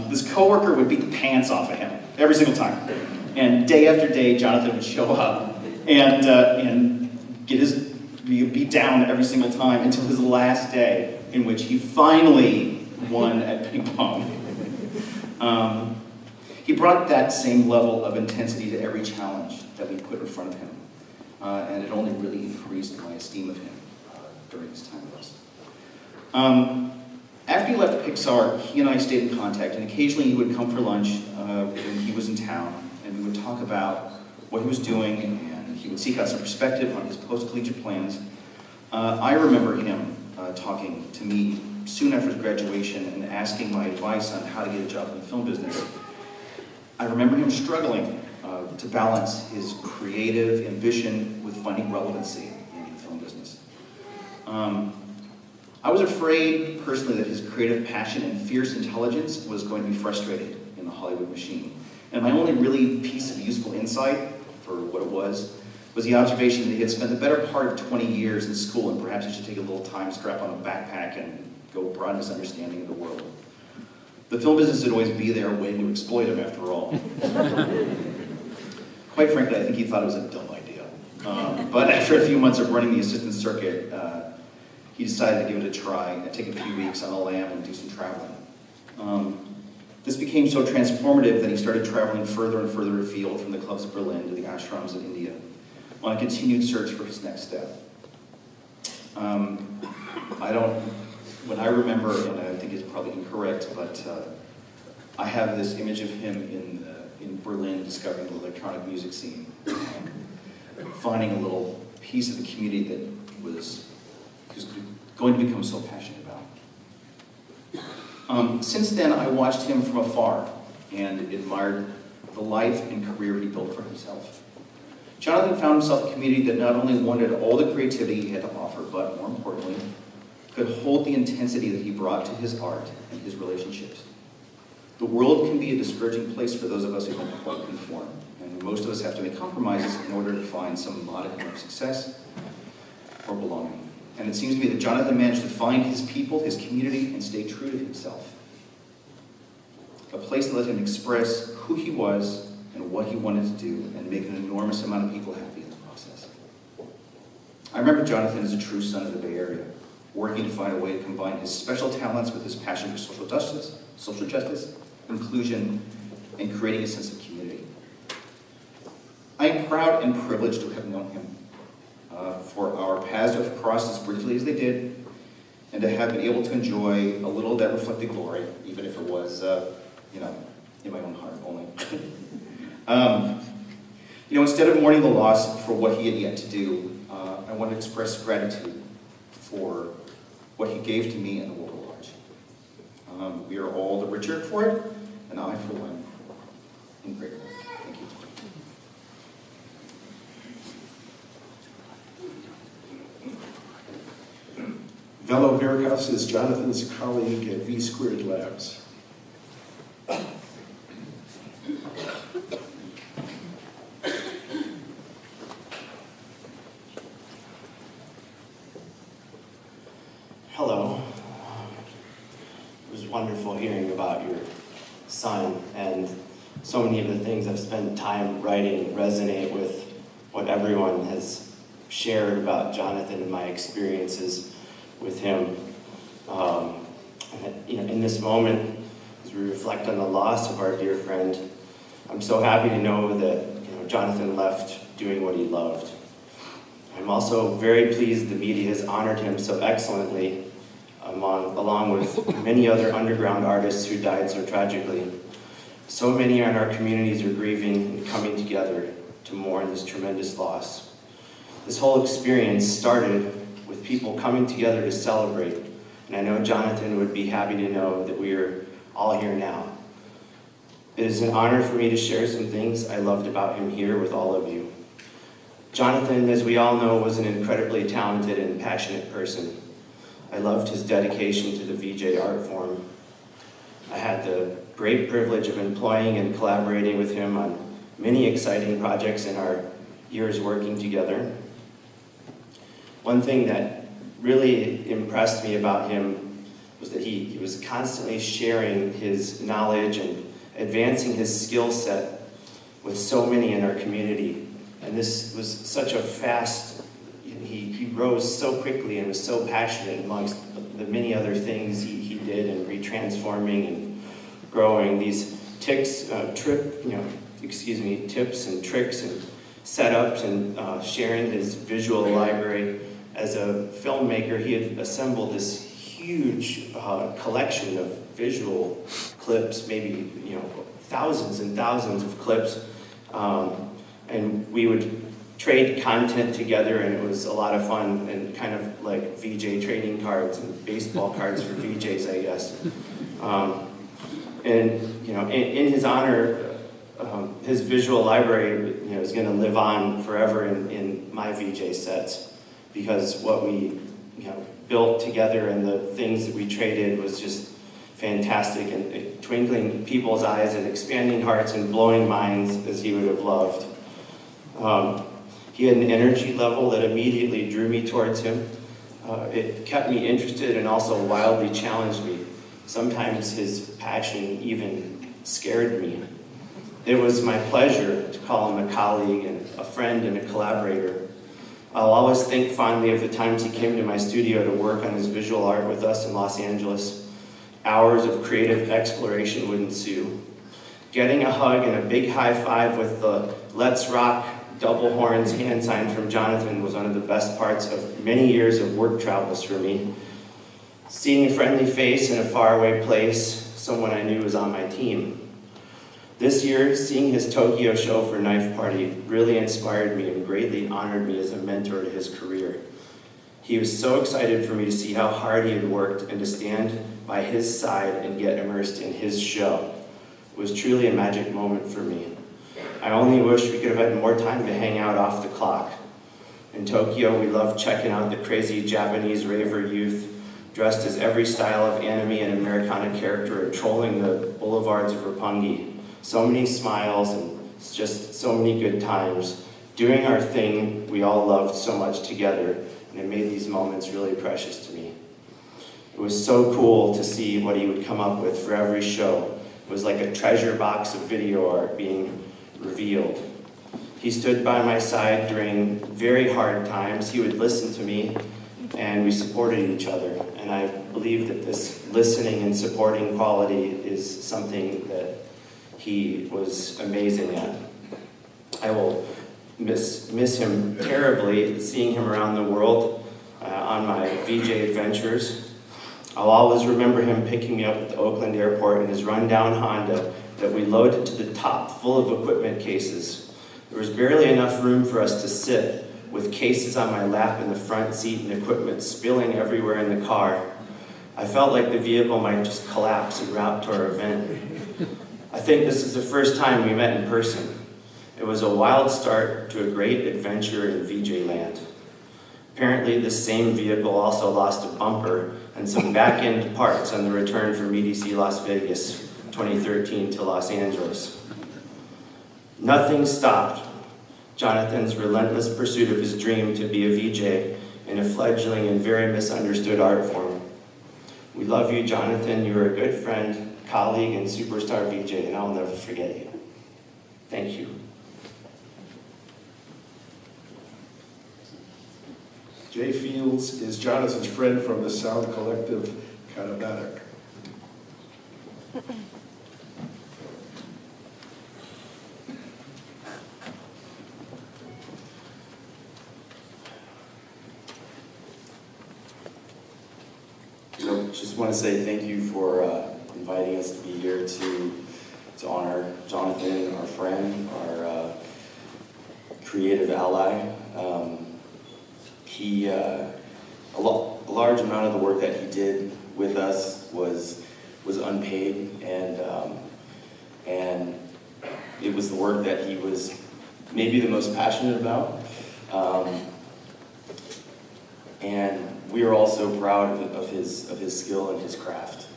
This coworker would beat the pants off of him every single time, and day after day, Jonathan would show up and be beat down every single time until his last day, in which he finally won at ping pong. He brought that same level of intensity to every challenge that we put in front of him, and it only really increased my esteem of him during his time with us. After he left Pixar, he and I stayed in contact, and occasionally he would come for lunch when he was in town, and we would talk about what he was doing, and he would seek out some perspective on his post-collegiate plans. I remember him talking to me soon after his graduation and asking my advice on how to get a job in the film business. I remember him struggling to balance his creative ambition with finding relevancy in the film business. I was afraid, personally, that his creative passion and fierce intelligence was going to be frustrated in the Hollywood machine. And my only really piece of useful insight, for what it was the observation that he had spent the better part of 20 years in school, and perhaps he should take a little time, strap on a backpack, and go broaden his understanding of the world. The film business would always be there waiting to exploit him, after all. Quite frankly, I think he thought it was a dumb idea. But after a few months of running the assistant circuit, he decided to give it a try and take a few weeks on the lam and do some traveling. This became so transformative that he started traveling further and further afield from the clubs of Berlin to the ashrams in India on a continued search for his next step. When I remember, and I think it's probably incorrect, but I have this image of him in Berlin discovering the electronic music scene, finding a little piece of the community that he was going to become so passionate about. Since then, I watched him from afar and admired the life and career he built for himself. Jonathan found himself a community that not only wanted all the creativity he had to offer, but more importantly, could hold the intensity that he brought to his art and his relationships. The world can be a discouraging place for those of us who don't quite conform, and most of us have to make compromises in order to find some modicum of success or belonging. And it seems to me that Jonathan managed to find his people, his community, and stay true to himself. A place that let him express who he was and what he wanted to do and make an enormous amount of people happy in the process. I remember Jonathan as a true son of the Bay Area, working to find a way to combine his special talents with his passion for social justice, inclusion, and creating a sense of community. I am proud and privileged to have known him, for our paths to have crossed as briefly as they did, and to have been able to enjoy a little of that reflected glory, even if it was, in my own heart only. Instead of mourning the loss for what he had yet to do, I want to express gratitude for what he gave to me and the world at large. We are all the richer for it, and I, for one, am grateful. Thank you. Velo Veritas is Jonathan's colleague at V Squared Labs. Hello. It was wonderful hearing about your son, and so many of the things I've spent time writing resonate with what everyone has shared about Jonathan and my experiences with him. In this moment, as we reflect on the loss of our dear friend, I'm so happy to know that Jonathan left doing what he loved. I'm also very pleased the media has honored him so excellently, along with many other underground artists who died so tragically. So many in our communities are grieving and coming together to mourn this tremendous loss. This whole experience started with people coming together to celebrate, and I know Jonathan would be happy to know that we are all here now. It is an honor for me to share some things I loved about him here with all of you. Jonathan, as we all know, was an incredibly talented and passionate person. I loved his dedication to the VJ art form. I had the great privilege of employing and collaborating with him on many exciting projects in our years working together. One thing that really impressed me about him was that he was constantly sharing his knowledge and advancing his skill set with so many in our community. And this was such a fast, he rose so quickly and was so passionate amongst the many other things he did in retransforming and growing these tips and tricks and setups and sharing his visual library. As a filmmaker, he had assembled this huge collection of visual clips, maybe thousands and thousands of clips, and we would trade content together, and it was a lot of fun, and kind of like VJ trading cards and baseball cards for VJs, I guess. In his honor, his visual library is going to live on forever in my VJ sets, because what we built together and the things that we traded was just fantastic, and twinkling people's eyes and expanding hearts and blowing minds as he would have loved. He had an energy level that immediately drew me towards him. It kept me interested and also wildly challenged me. Sometimes his passion even scared me. It was my pleasure to call him a colleague and a friend and a collaborator. I'll always think fondly of the times he came to my studio to work on his visual art with us in Los Angeles. Hours of creative exploration would ensue. Getting a hug and a big high five with the "Let's Rock" double horns hand sign from Jonathan was one of the best parts of many years of work travels for me. Seeing a friendly face in a faraway place, someone I knew was on my team. This year, seeing his Tokyo show for Knife Party really inspired me and greatly honored me as a mentor to his career. He was so excited for me to see how hard he had worked and to stand by his side and get immersed in his show. It was truly a magic moment for me. I only wish we could have had more time to hang out off the clock. In Tokyo, we loved checking out the crazy Japanese raver youth, dressed as every style of anime and Americana character and trolling the boulevards of Roppongi. So many smiles and just so many good times, doing our thing we all loved so much together, and it made these moments really precious to me. It was so cool to see what he would come up with for every show. It was like a treasure box of video art being revealed. He stood by my side during very hard times. He would listen to me, and we supported each other. And I believe that this listening and supporting quality is something that he was amazing at. I will miss him terribly, seeing him around the world on my VJ adventures. I'll always remember him picking me up at the Oakland airport in his rundown Honda that we loaded to the top full of equipment cases. There was barely enough room for us to sit, with cases on my lap in the front seat and equipment spilling everywhere in the car. I felt like the vehicle might just collapse en route to our event. I think this is the first time we met in person. It was a wild start to a great adventure in VJ land. Apparently, this same vehicle also lost a bumper and some back-end parts on the return from EDC Las Vegas 2013 to Los Angeles. Nothing stopped Jonathan's relentless pursuit of his dream to be a VJ in a fledgling and very misunderstood art form. We love you, Jonathan. You are a good friend, colleague, and superstar VJ, and I'll never forget you. Thank you. Jay Fields is Jonathan's friend from the sound collective Karabatak. Just want to say thank you for inviting us to be here to honor Jonathan, our friend, our creative ally. A large amount of the work that he did with us was unpaid, and it was the work that he was maybe the most passionate about. And we are also proud of his skill and his craft.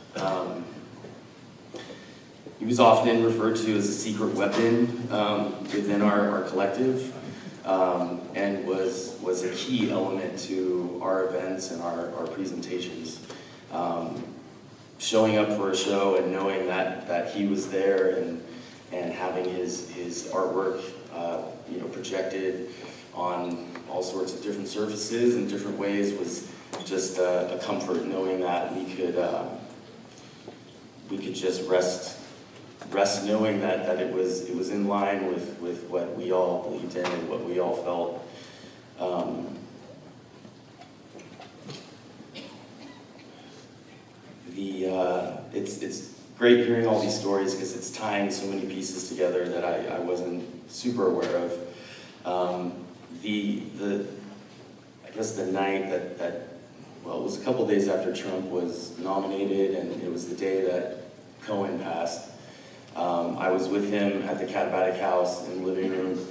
He was often referred to as a secret weapon within our collective, and was a key element to our events and our presentations. Showing up for a show and knowing that he was there and having his artwork projected on all sorts of different surfaces and different ways was just a comfort, knowing that we could just rest knowing that it was in line with what we all believed in and what we all felt. It's great hearing all these stories because it's tying so many pieces together that I wasn't super aware of. I guess the night that well, it was a couple days after Trump was nominated, and it was the day that Cohen passed. I was with him at the Katabatic house in the living room,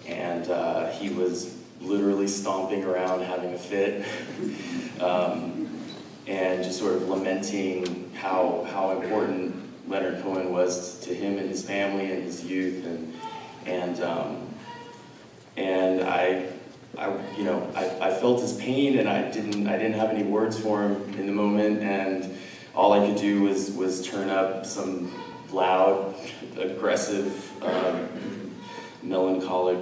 and he was literally stomping around having a fit, and just sort of lamenting how important Leonard Cohen was to him and his family and his youth, and I felt his pain, and I didn't have any words for him in the moment, and all I could do was turn up some loud, aggressive, melancholic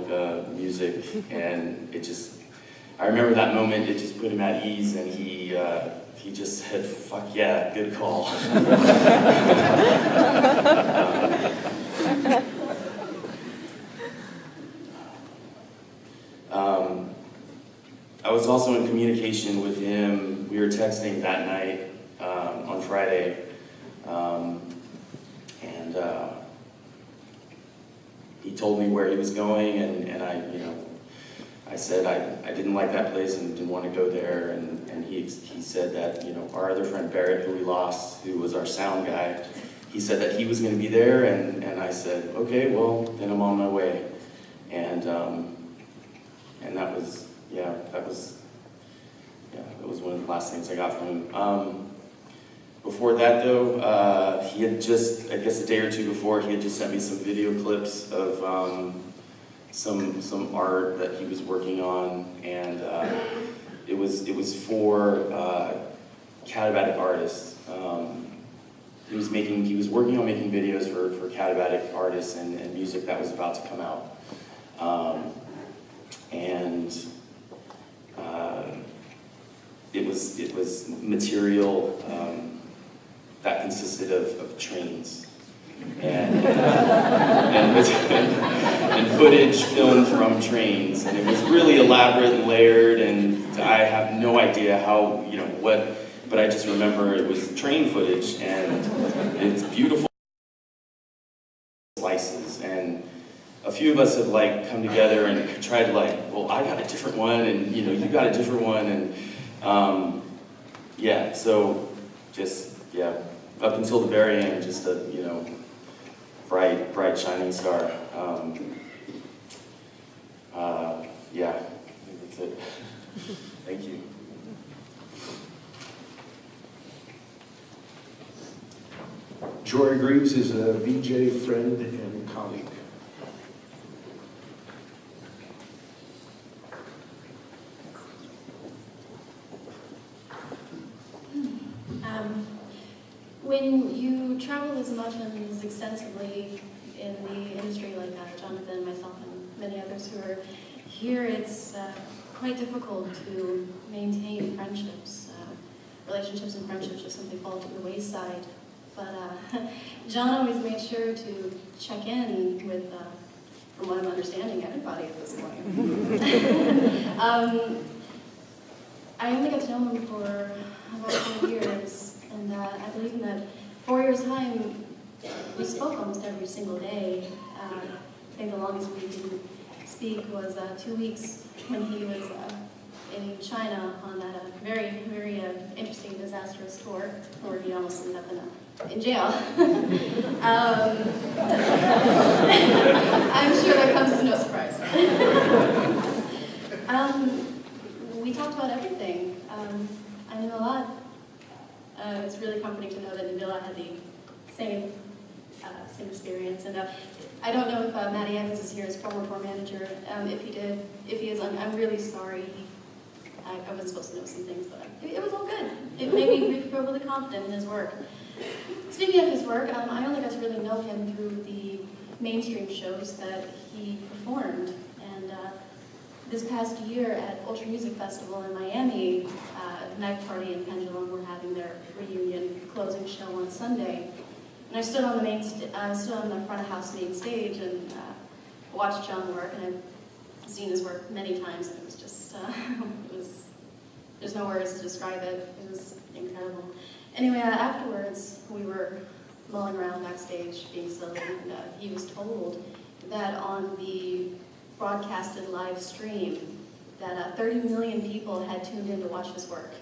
music, and I remember that moment, it just put him at ease, and he just said, "Fuck yeah, good call." I was also in communication with him. We were texting that night on Friday, and he told me where he was going, and I said I didn't like that place and didn't want to go there, and he said that our other friend Barrett, who we lost, who was our sound guy, he said that he was going to be there, and I said, okay, well then I'm on my way, and that was one of the last things I got from him. Before that though, he had just, I guess a day or two before, he had just sent me some video clips of some art that he was working on, and it was for Katabatic artists. He was working on making videos for Katabatic artists and music that was about to come out. It was material that consisted of trains and footage filmed from trains, and it was really elaborate and layered, and I have no idea how, what, but I just remember it was train footage, and it's beautiful slices, and a few of us have come together and tried to well, I got a different one, and you got a different one, and so just up until the very end, just a bright shining star. I think that's it. Thank you. Joy Greaves is a VJ friend and colleague. When you travel as much and as extensively in the industry like Jonathan, myself, and many others who are here, it's quite difficult to maintain friendships. Relationships and friendships just simply fall to the wayside. But John always made sure to check in with, from what I'm understanding, everybody at this point. I only got to know him for about 4 years. And I believe in that 4 years' time, we spoke almost every single day. I think the longest we didn't speak was 2 weeks when he was in China on that very, very interesting, disastrous tour, where he almost ended up in jail. I'm sure that comes as no surprise. We talked about everything. I knew a lot. It's really comforting to know that Nabila had the same experience. And I don't know if Matty Evans is here as former tour manager. If he is, I'm really sorry. I wasn't supposed to know some things, but it was all good. It made me feel really confident in his work. Speaking of his work, I only got to really know him through the mainstream shows that he performed. And this past year at Ultra Music Festival in Miami, Knife Party and Pendulum were having their reunion closing show on Sunday. And I stood on the front of house main stage and watched John work, and I've seen his work many times, and it was just, there's no words to describe it. It was incredible. Anyway, afterwards, we were mulling around backstage, being silly, and he was told that on the broadcasted live stream, that 30 million people had tuned in to watch his work.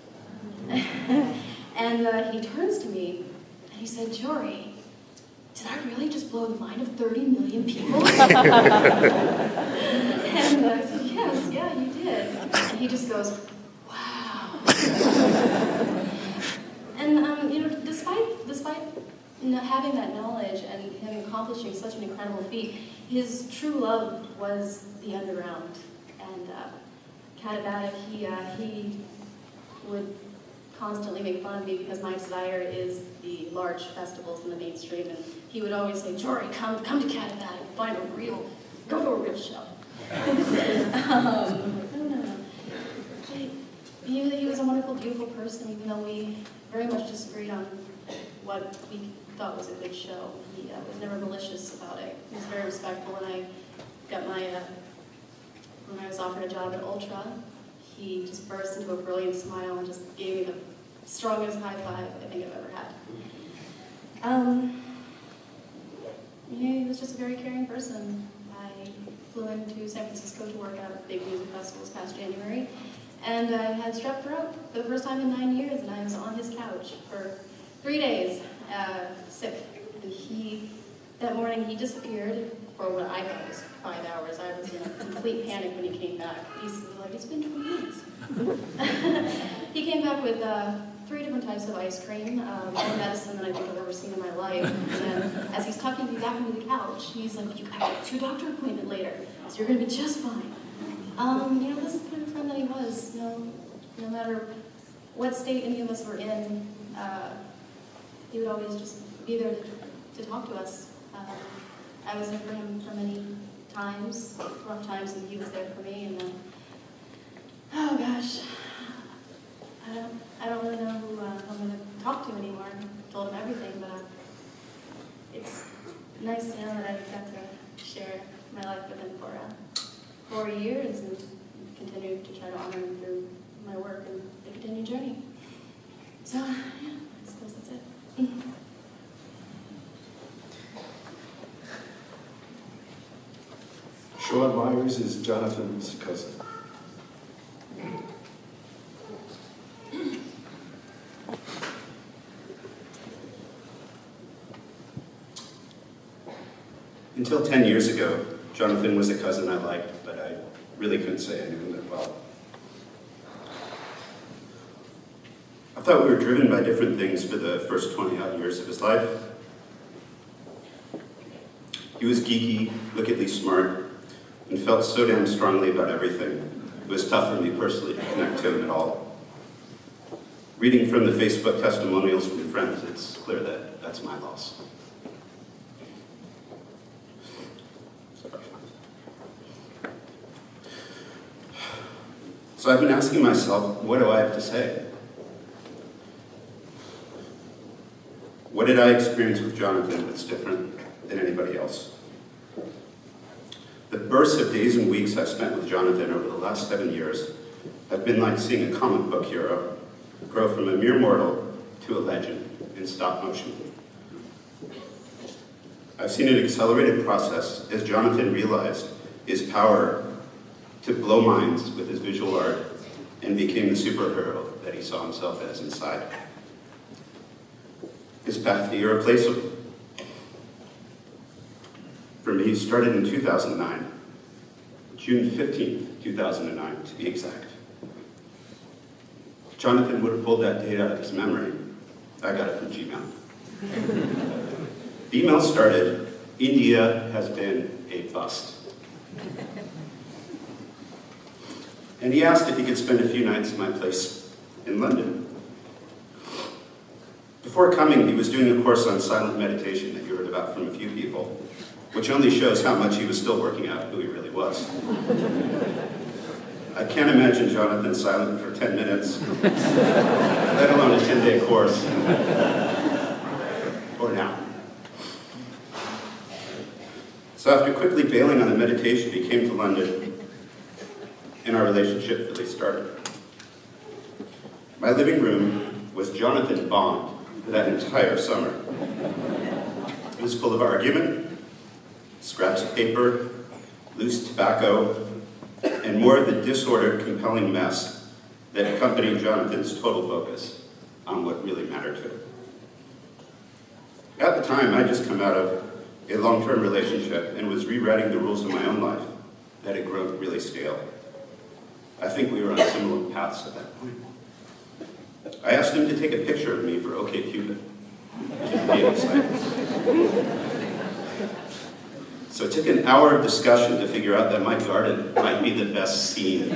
And he turns to me, and he said, "Jory, did I really just blow the mind of 30 million people?" And I said, "Yes, yeah, you did." And he just goes, "Wow." And despite having that knowledge and him accomplishing such an incredible feat, his true love was the underground. And Catabatic, he would constantly make fun of me because my desire is the large festivals in the mainstream, and he would always say, Jory, come to Catabatic, go to a real show. I don't know. He was a wonderful, beautiful person, even though we very much disagreed on what we thought was a good show. He was never malicious about it. He was very respectful, and I got my, when I was offered a job at Ultra, he just burst into a brilliant smile and just gave me the strongest high five I think I've ever had. He was just a very caring person. I flew into San Francisco to work at a big music festival this past January, and I had strep throat for the first time in 9 years, and I was on his couch for 3 days, sick. And that morning he disappeared for what I thought was 5 hours. I was in a complete panic when he came back. He's like, it's been 20 minutes. He came back with 3 different types of ice cream, more medicine than I think I've ever seen in my life. And then as he's tucking me back into the couch, he's like, you got a 2 doctor appointment later, so you're gonna be just fine. This is the kind of friend that he was. No matter what state any of us were in, he would always just be there to talk to us. I was there for him for many times, rough times, and he was there for me. And then, oh gosh, I don't really know who I'm going to talk to anymore. I told him everything, but it's nice to know that I got to share my life with him for 4 years and continue to try to honor him through my work and the continued journey. So, yeah, I suppose that's it. Sean Myers is Jonathan's cousin. Until 10 years ago, Jonathan was a cousin I liked, but I really couldn't say I knew him that well. I thought we were driven by different things for the first 20-odd years of his life. He was geeky, wickedly smart, and felt so damn strongly about everything. It was tough for me personally to connect to him at all. Reading from the Facebook testimonials from friends, it's clear that that's my loss. So I've been asking myself, what do I have to say? What did I experience with Jonathan that's different than anybody else? The bursts of days and weeks I've spent with Jonathan over the last 7 years have been like seeing a comic book hero grow from a mere mortal to a legend in stop motion. I've seen an accelerated process as Jonathan realized his power to blow minds with his visual art and became the superhero that he saw himself as inside. His path to irreplaceable. For me, started in 2009, June 15th, 2009, to be exact. Jonathan would have pulled that date out of his memory. I got it from Gmail. The email started, India has been a bust. And he asked if he could spend a few nights at my place in London. Before coming, he was doing a course on silent meditation that you heard about from a few people, which only shows how much he was still working out who he really was. I can't imagine Jonathan silent for 10 minutes, let alone a 10-day course. Or now. So after quickly bailing on the meditation, he came to London, and our relationship really started. My living room was Jonathan Bond for that entire summer. It was full of argument, scraps of paper, loose tobacco, and more of the disordered, compelling mess that accompanied Jonathan's total focus on what really mattered to him. At the time, I'd just come out of a long-term relationship and was rewriting the rules of my own life that had grown really stale. I think we were on similar paths at that point. I asked him to take a picture of me for OkCupid. So So it took an hour of discussion to figure out that my garden might be the best scene.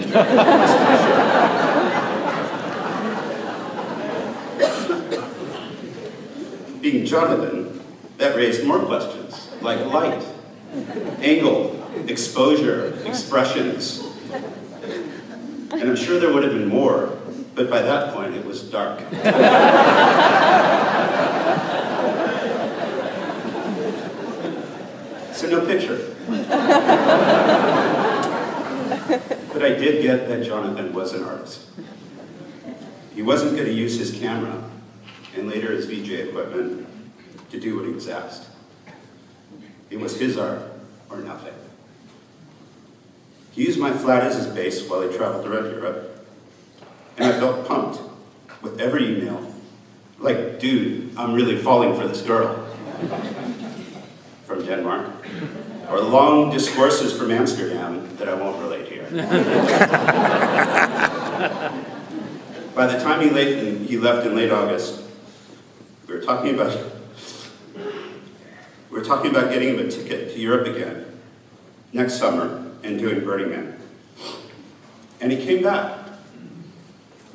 Being Jonathan, that raised more questions, like light, angle, exposure, expressions. And I'm sure there would have been more, but by that point it was dark. So no picture. But I did get that Jonathan was an artist. He wasn't going to use his camera and later his VJ equipment to do what he was asked. It was his art or nothing. He used my flat as his base while he traveled around Europe, and I felt pumped with every email. Like, dude, I'm really falling for this girl. From Denmark. Or long discourses from Amsterdam that I won't relate here. By the time he left in late August, we were talking about getting him a ticket to Europe again next summer and doing Burning Man. And he came back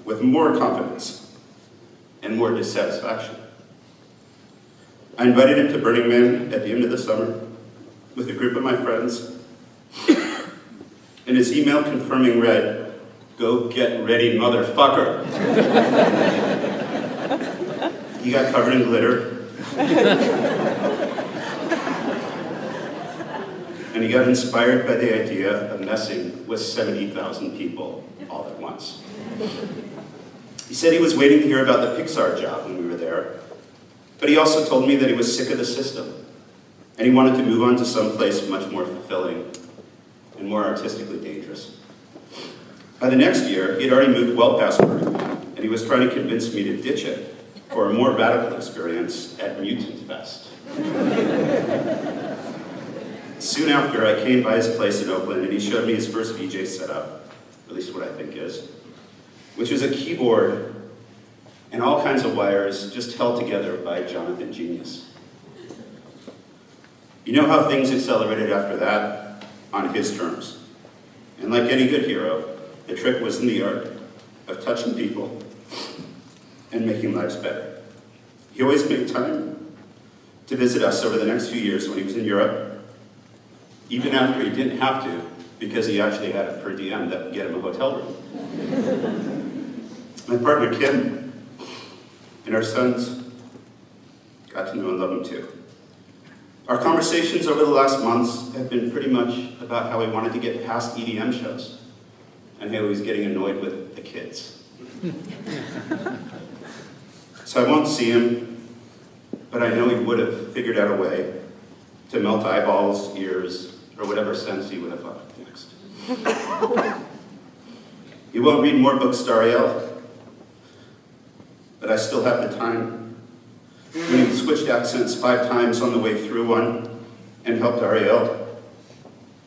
with more confidence and more dissatisfaction. I invited him to Burning Man at the end of the summer with a group of my friends, and his email confirming read, "Go get ready, motherfucker." He got covered in glitter, and he got inspired by the idea of messing with 70,000 people all at once. He said he was waiting to hear about the Pixar job when we were there, but he also told me that he was sick of the system, and he wanted to move on to someplace much more fulfilling and more artistically dangerous. By the next year, he had already moved well past Burning Man, and he was trying to convince me to ditch it for a more radical experience at Mutant Fest. Soon after, I came by his place in Oakland, and he showed me his first VJ setup, at least what I think is, which was a keyboard and all kinds of wires just held together by Jonathan Genius. You know how things accelerated after that? On his terms. And like any good hero, the trick was in the art of touching people and making lives better. He always made time to visit us over the next few years when he was in Europe, even after he didn't have to, because he actually had a per diem that would get him a hotel room. My partner Kim and our sons got to know and love him too. Our conversations over the last months have been pretty much about how he wanted to get past EDM shows and how he was getting annoyed with the kids. So I won't see him, but I know he would have figured out a way to melt eyeballs, ears, or whatever sense he would have thought next. He won't read more books to Ariel, but I still have the time. When he switched accents 5 times on the way through one and helped Ariel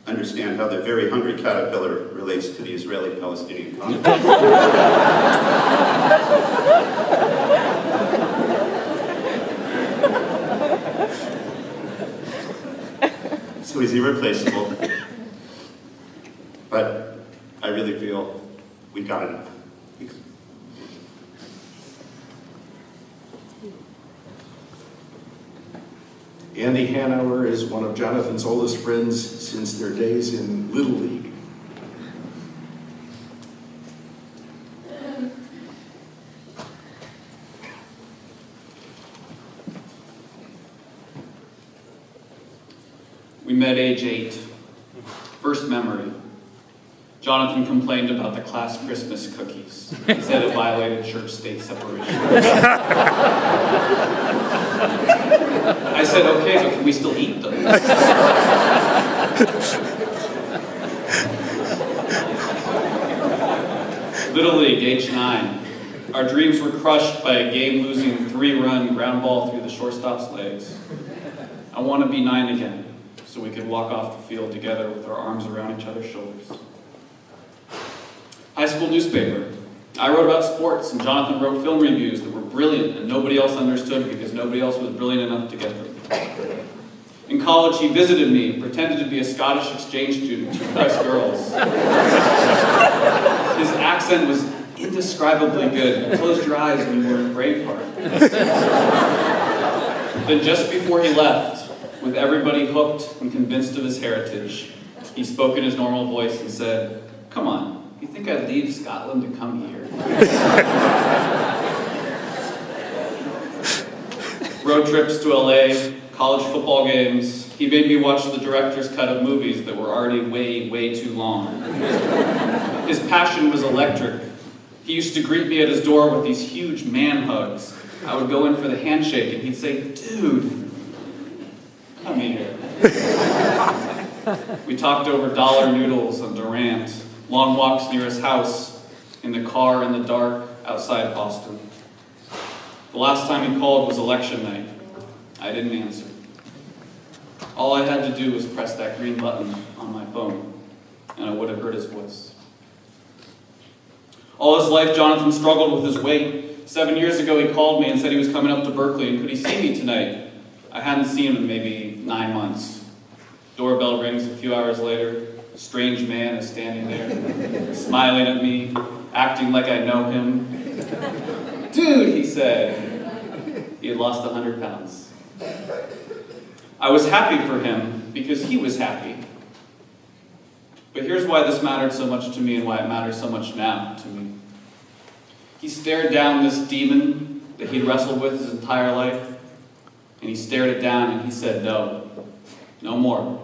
understand how the very hungry caterpillar relates to the Israeli-Palestinian conflict. So he's irreplaceable, but I really feel we got enough. Andy Hanauer is one of Jonathan's oldest friends since their days in Little League. We met age 8. First memory. Jonathan complained about the class Christmas cookies. He said it violated church-state separation. I said, okay, but can we still eat them? Little League, age 9. Our dreams were crushed by a game-losing 3-run ground ball through the shortstop's legs. I want to be 9 again, so we could walk off the field together with our arms around each other's shoulders. High school newspaper. I wrote about sports, and Jonathan wrote film reviews that were brilliant and nobody else understood because nobody else was brilliant enough to get them. In college, he visited me, pretended to be a Scottish exchange student to impress girls. His accent was indescribably good. Close your eyes when you were in Braveheart. Then just before he left, with everybody hooked and convinced of his heritage, he spoke in his normal voice and said, "Come on, you think I'd leave Scotland to come here?" Road trips to LA, college football games. He made me watch the director's cut of movies that were already way, way too long. His passion was electric. He used to greet me at his door with these huge man hugs. I would go in for the handshake and he'd say, "Dude, come here." We talked over dollar noodles and Durant, long walks near his house, in the car in the dark outside Boston. The last time he called was election night. I didn't answer. All I had to do was press that green button on my phone, and I would have heard his voice. All his life, Jonathan struggled with his weight. 7 years ago, he called me and said he was coming up to Berkeley, and could he see me tonight? I hadn't seen him in maybe 9 months. Doorbell rings a few hours later. A strange man is standing there, smiling at me, acting like I know him. "Dude," he said. He had lost 100 pounds. I was happy for him because he was happy. But here's why this mattered so much to me and why it matters so much now to me. He stared down this demon that he'd wrestled with his entire life, and he stared it down and he said, "No, no more."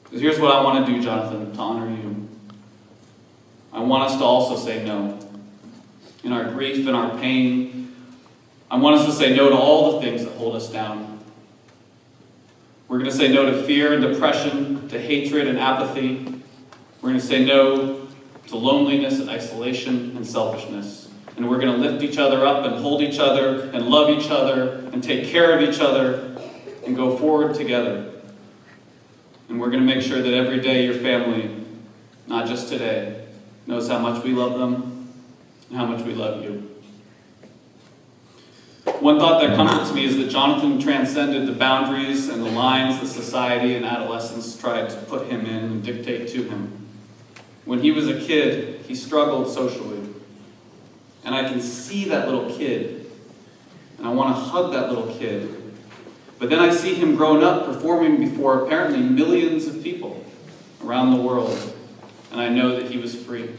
Because here's what I want to do, Jonathan, to honor you. I want us to also say no. In our grief and our pain, I want us to say no to all the things that hold us down. We're going to say no to fear and depression, to hatred and apathy. We're going to say no to loneliness and isolation and selfishness. And we're going to lift each other up and hold each other and love each other and take care of each other and go forward together. And we're going to make sure that every day your family, not just today, knows how much we love them and how much we love you. One thought that comforts me is that Jonathan transcended the boundaries and the lines that society and adolescence tried to put him in and dictate to him. When he was a kid, he struggled socially. And I can see that little kid, and I want to hug that little kid. But then I see him grown up performing before apparently millions of people around the world, and I know that he was free,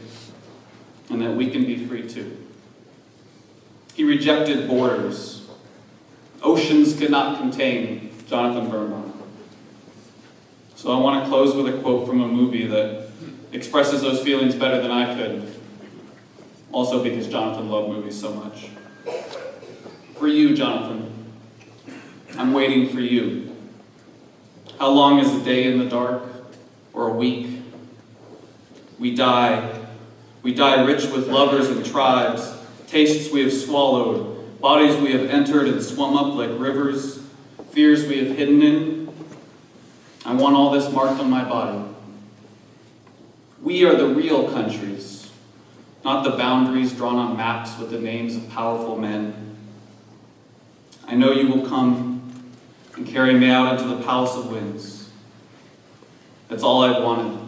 and that we can be free too. He rejected borders. Oceans could not contain Jonathan Bernbaum. So I want to close with a quote from a movie that expresses those feelings better than I could. Also because Jonathan loved movies so much. For you, Jonathan, I'm waiting for you. How long is a day in the dark, or a week? We die rich with lovers and tribes, tastes we have swallowed, bodies we have entered and swum up like rivers, fears we have hidden in. I want all this marked on my body. We are the real countries, not the boundaries drawn on maps with the names of powerful men. I know you will come and carry me out into the palace of winds. That's all I've wanted,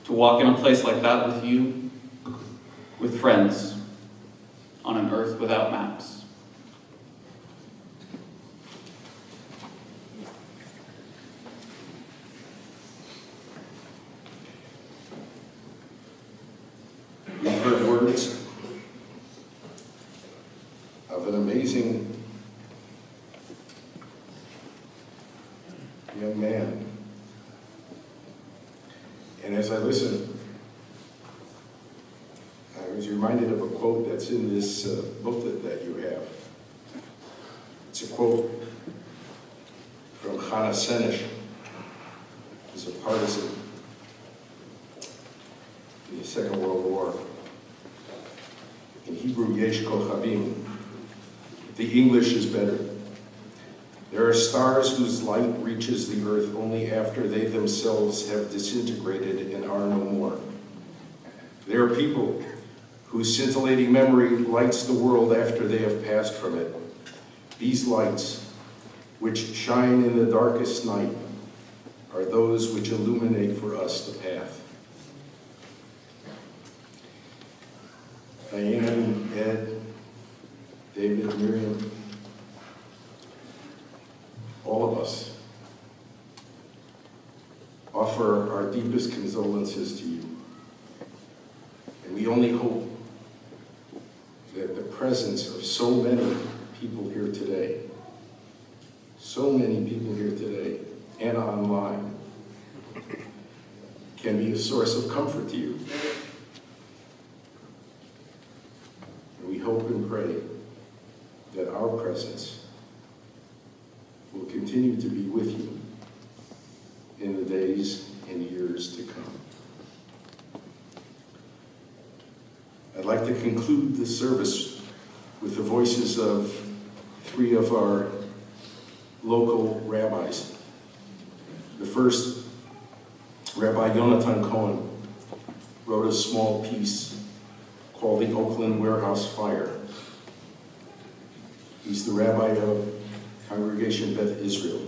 to walk in a place like that with you, with friends, on an earth without maps. We've heard words of an amazing young man. And as I listened, I was reminded of a quote that's in this booklet that you have. It's a quote from Hannah Senesh, who's a partisan in the Second World War. In Hebrew, Yesh Kochavim. The English is better. There are stars whose light reaches the earth only after they themselves have disintegrated and are no more. There are people whose scintillating memory lights the world after they have passed from it. These lights, which shine in the darkest night, are those which illuminate for us the path. Diane, Ed, David, Miriam, all of us offer our deepest condolences to you. And we only hope that the presence of so many people here today, and online, can be a source of comfort to you. And we hope and pray that our presence will continue to be with you in the days and years to come. I'd like to conclude the service with the voices of three of our local rabbis. The first, Rabbi Jonathan Cohen, wrote a small piece called The Oakland Warehouse Fire. He's the rabbi of Congregation Beth Israel.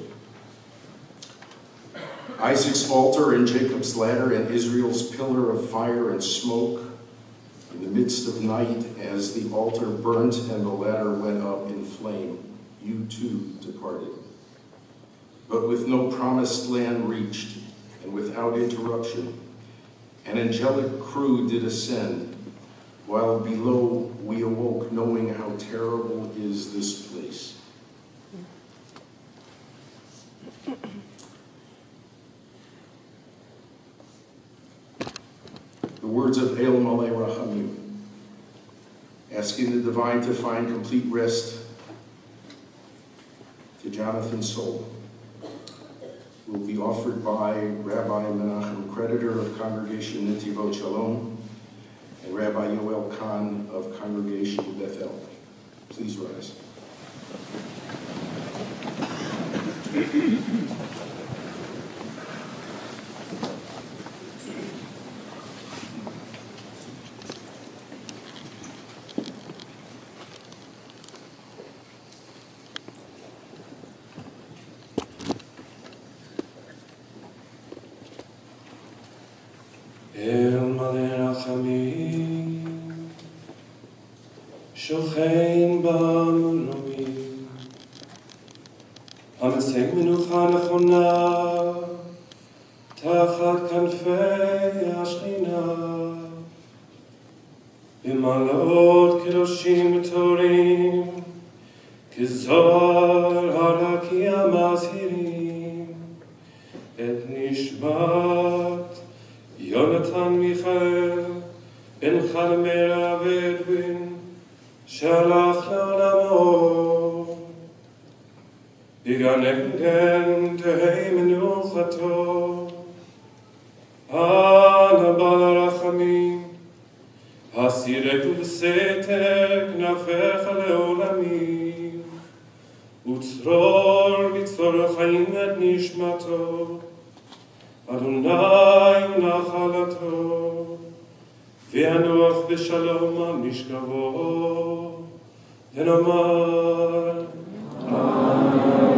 Isaac's altar and Jacob's ladder and Israel's pillar of fire and smoke in the midst of night as the altar burnt and the ladder went up in flame, you too departed. But with no promised land reached, and without interruption, an angelic crew did ascend, while below we awoke, knowing how terrible is this place. The words of El Malay Rahamim, asking the divine to find complete rest to Jonathan's soul, will be offered by Rabbi Menachem Creditor of Congregation Netivot Shalom and Rabbi Yoel Kahn of Congregation Bethel. Please rise. El Malay Rachamim Shochein B'Muromim Hamaseg Menucha Nechona Tachat Kanfei Ashchina B'malot Kedoshim V'Torim K'Zohar Harakia Mazhirim Et Nishmat Jonathan Michael ben Charmera Bedwin Shalach La'olamo Bigan Eden Tehei Menuchato Ana Bala Rachamim Hasirek V'Seter Knafecha Le'olamim Utzror B'Tzor Chaim Et Nishmato Adonai Nachalato, Ve'anuach B'Shalom Al Mishkavo, V'nomar,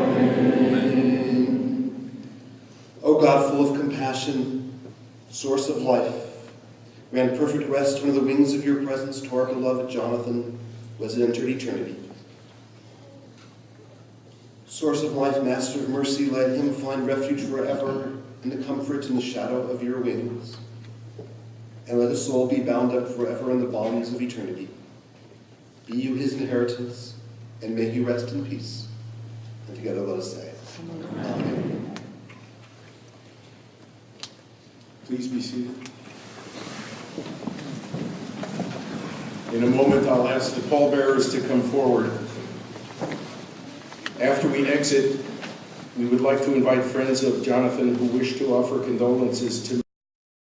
Amen. O God, full of compassion, source of life, grant perfect rest under the wings of your presence to our beloved Jonathan, who has entered eternity. Source of life, Master of mercy, let him find refuge forever in the comfort and the shadow of your wings. And let his soul be bound up forever in the bonds of eternity. Be you his inheritance, and may he rest in peace. And together let us say, Amen. Please be seated. In a moment, I'll ask the pallbearers to come forward. After we exit, we would like to invite friends of Jonathan who wish to offer condolences to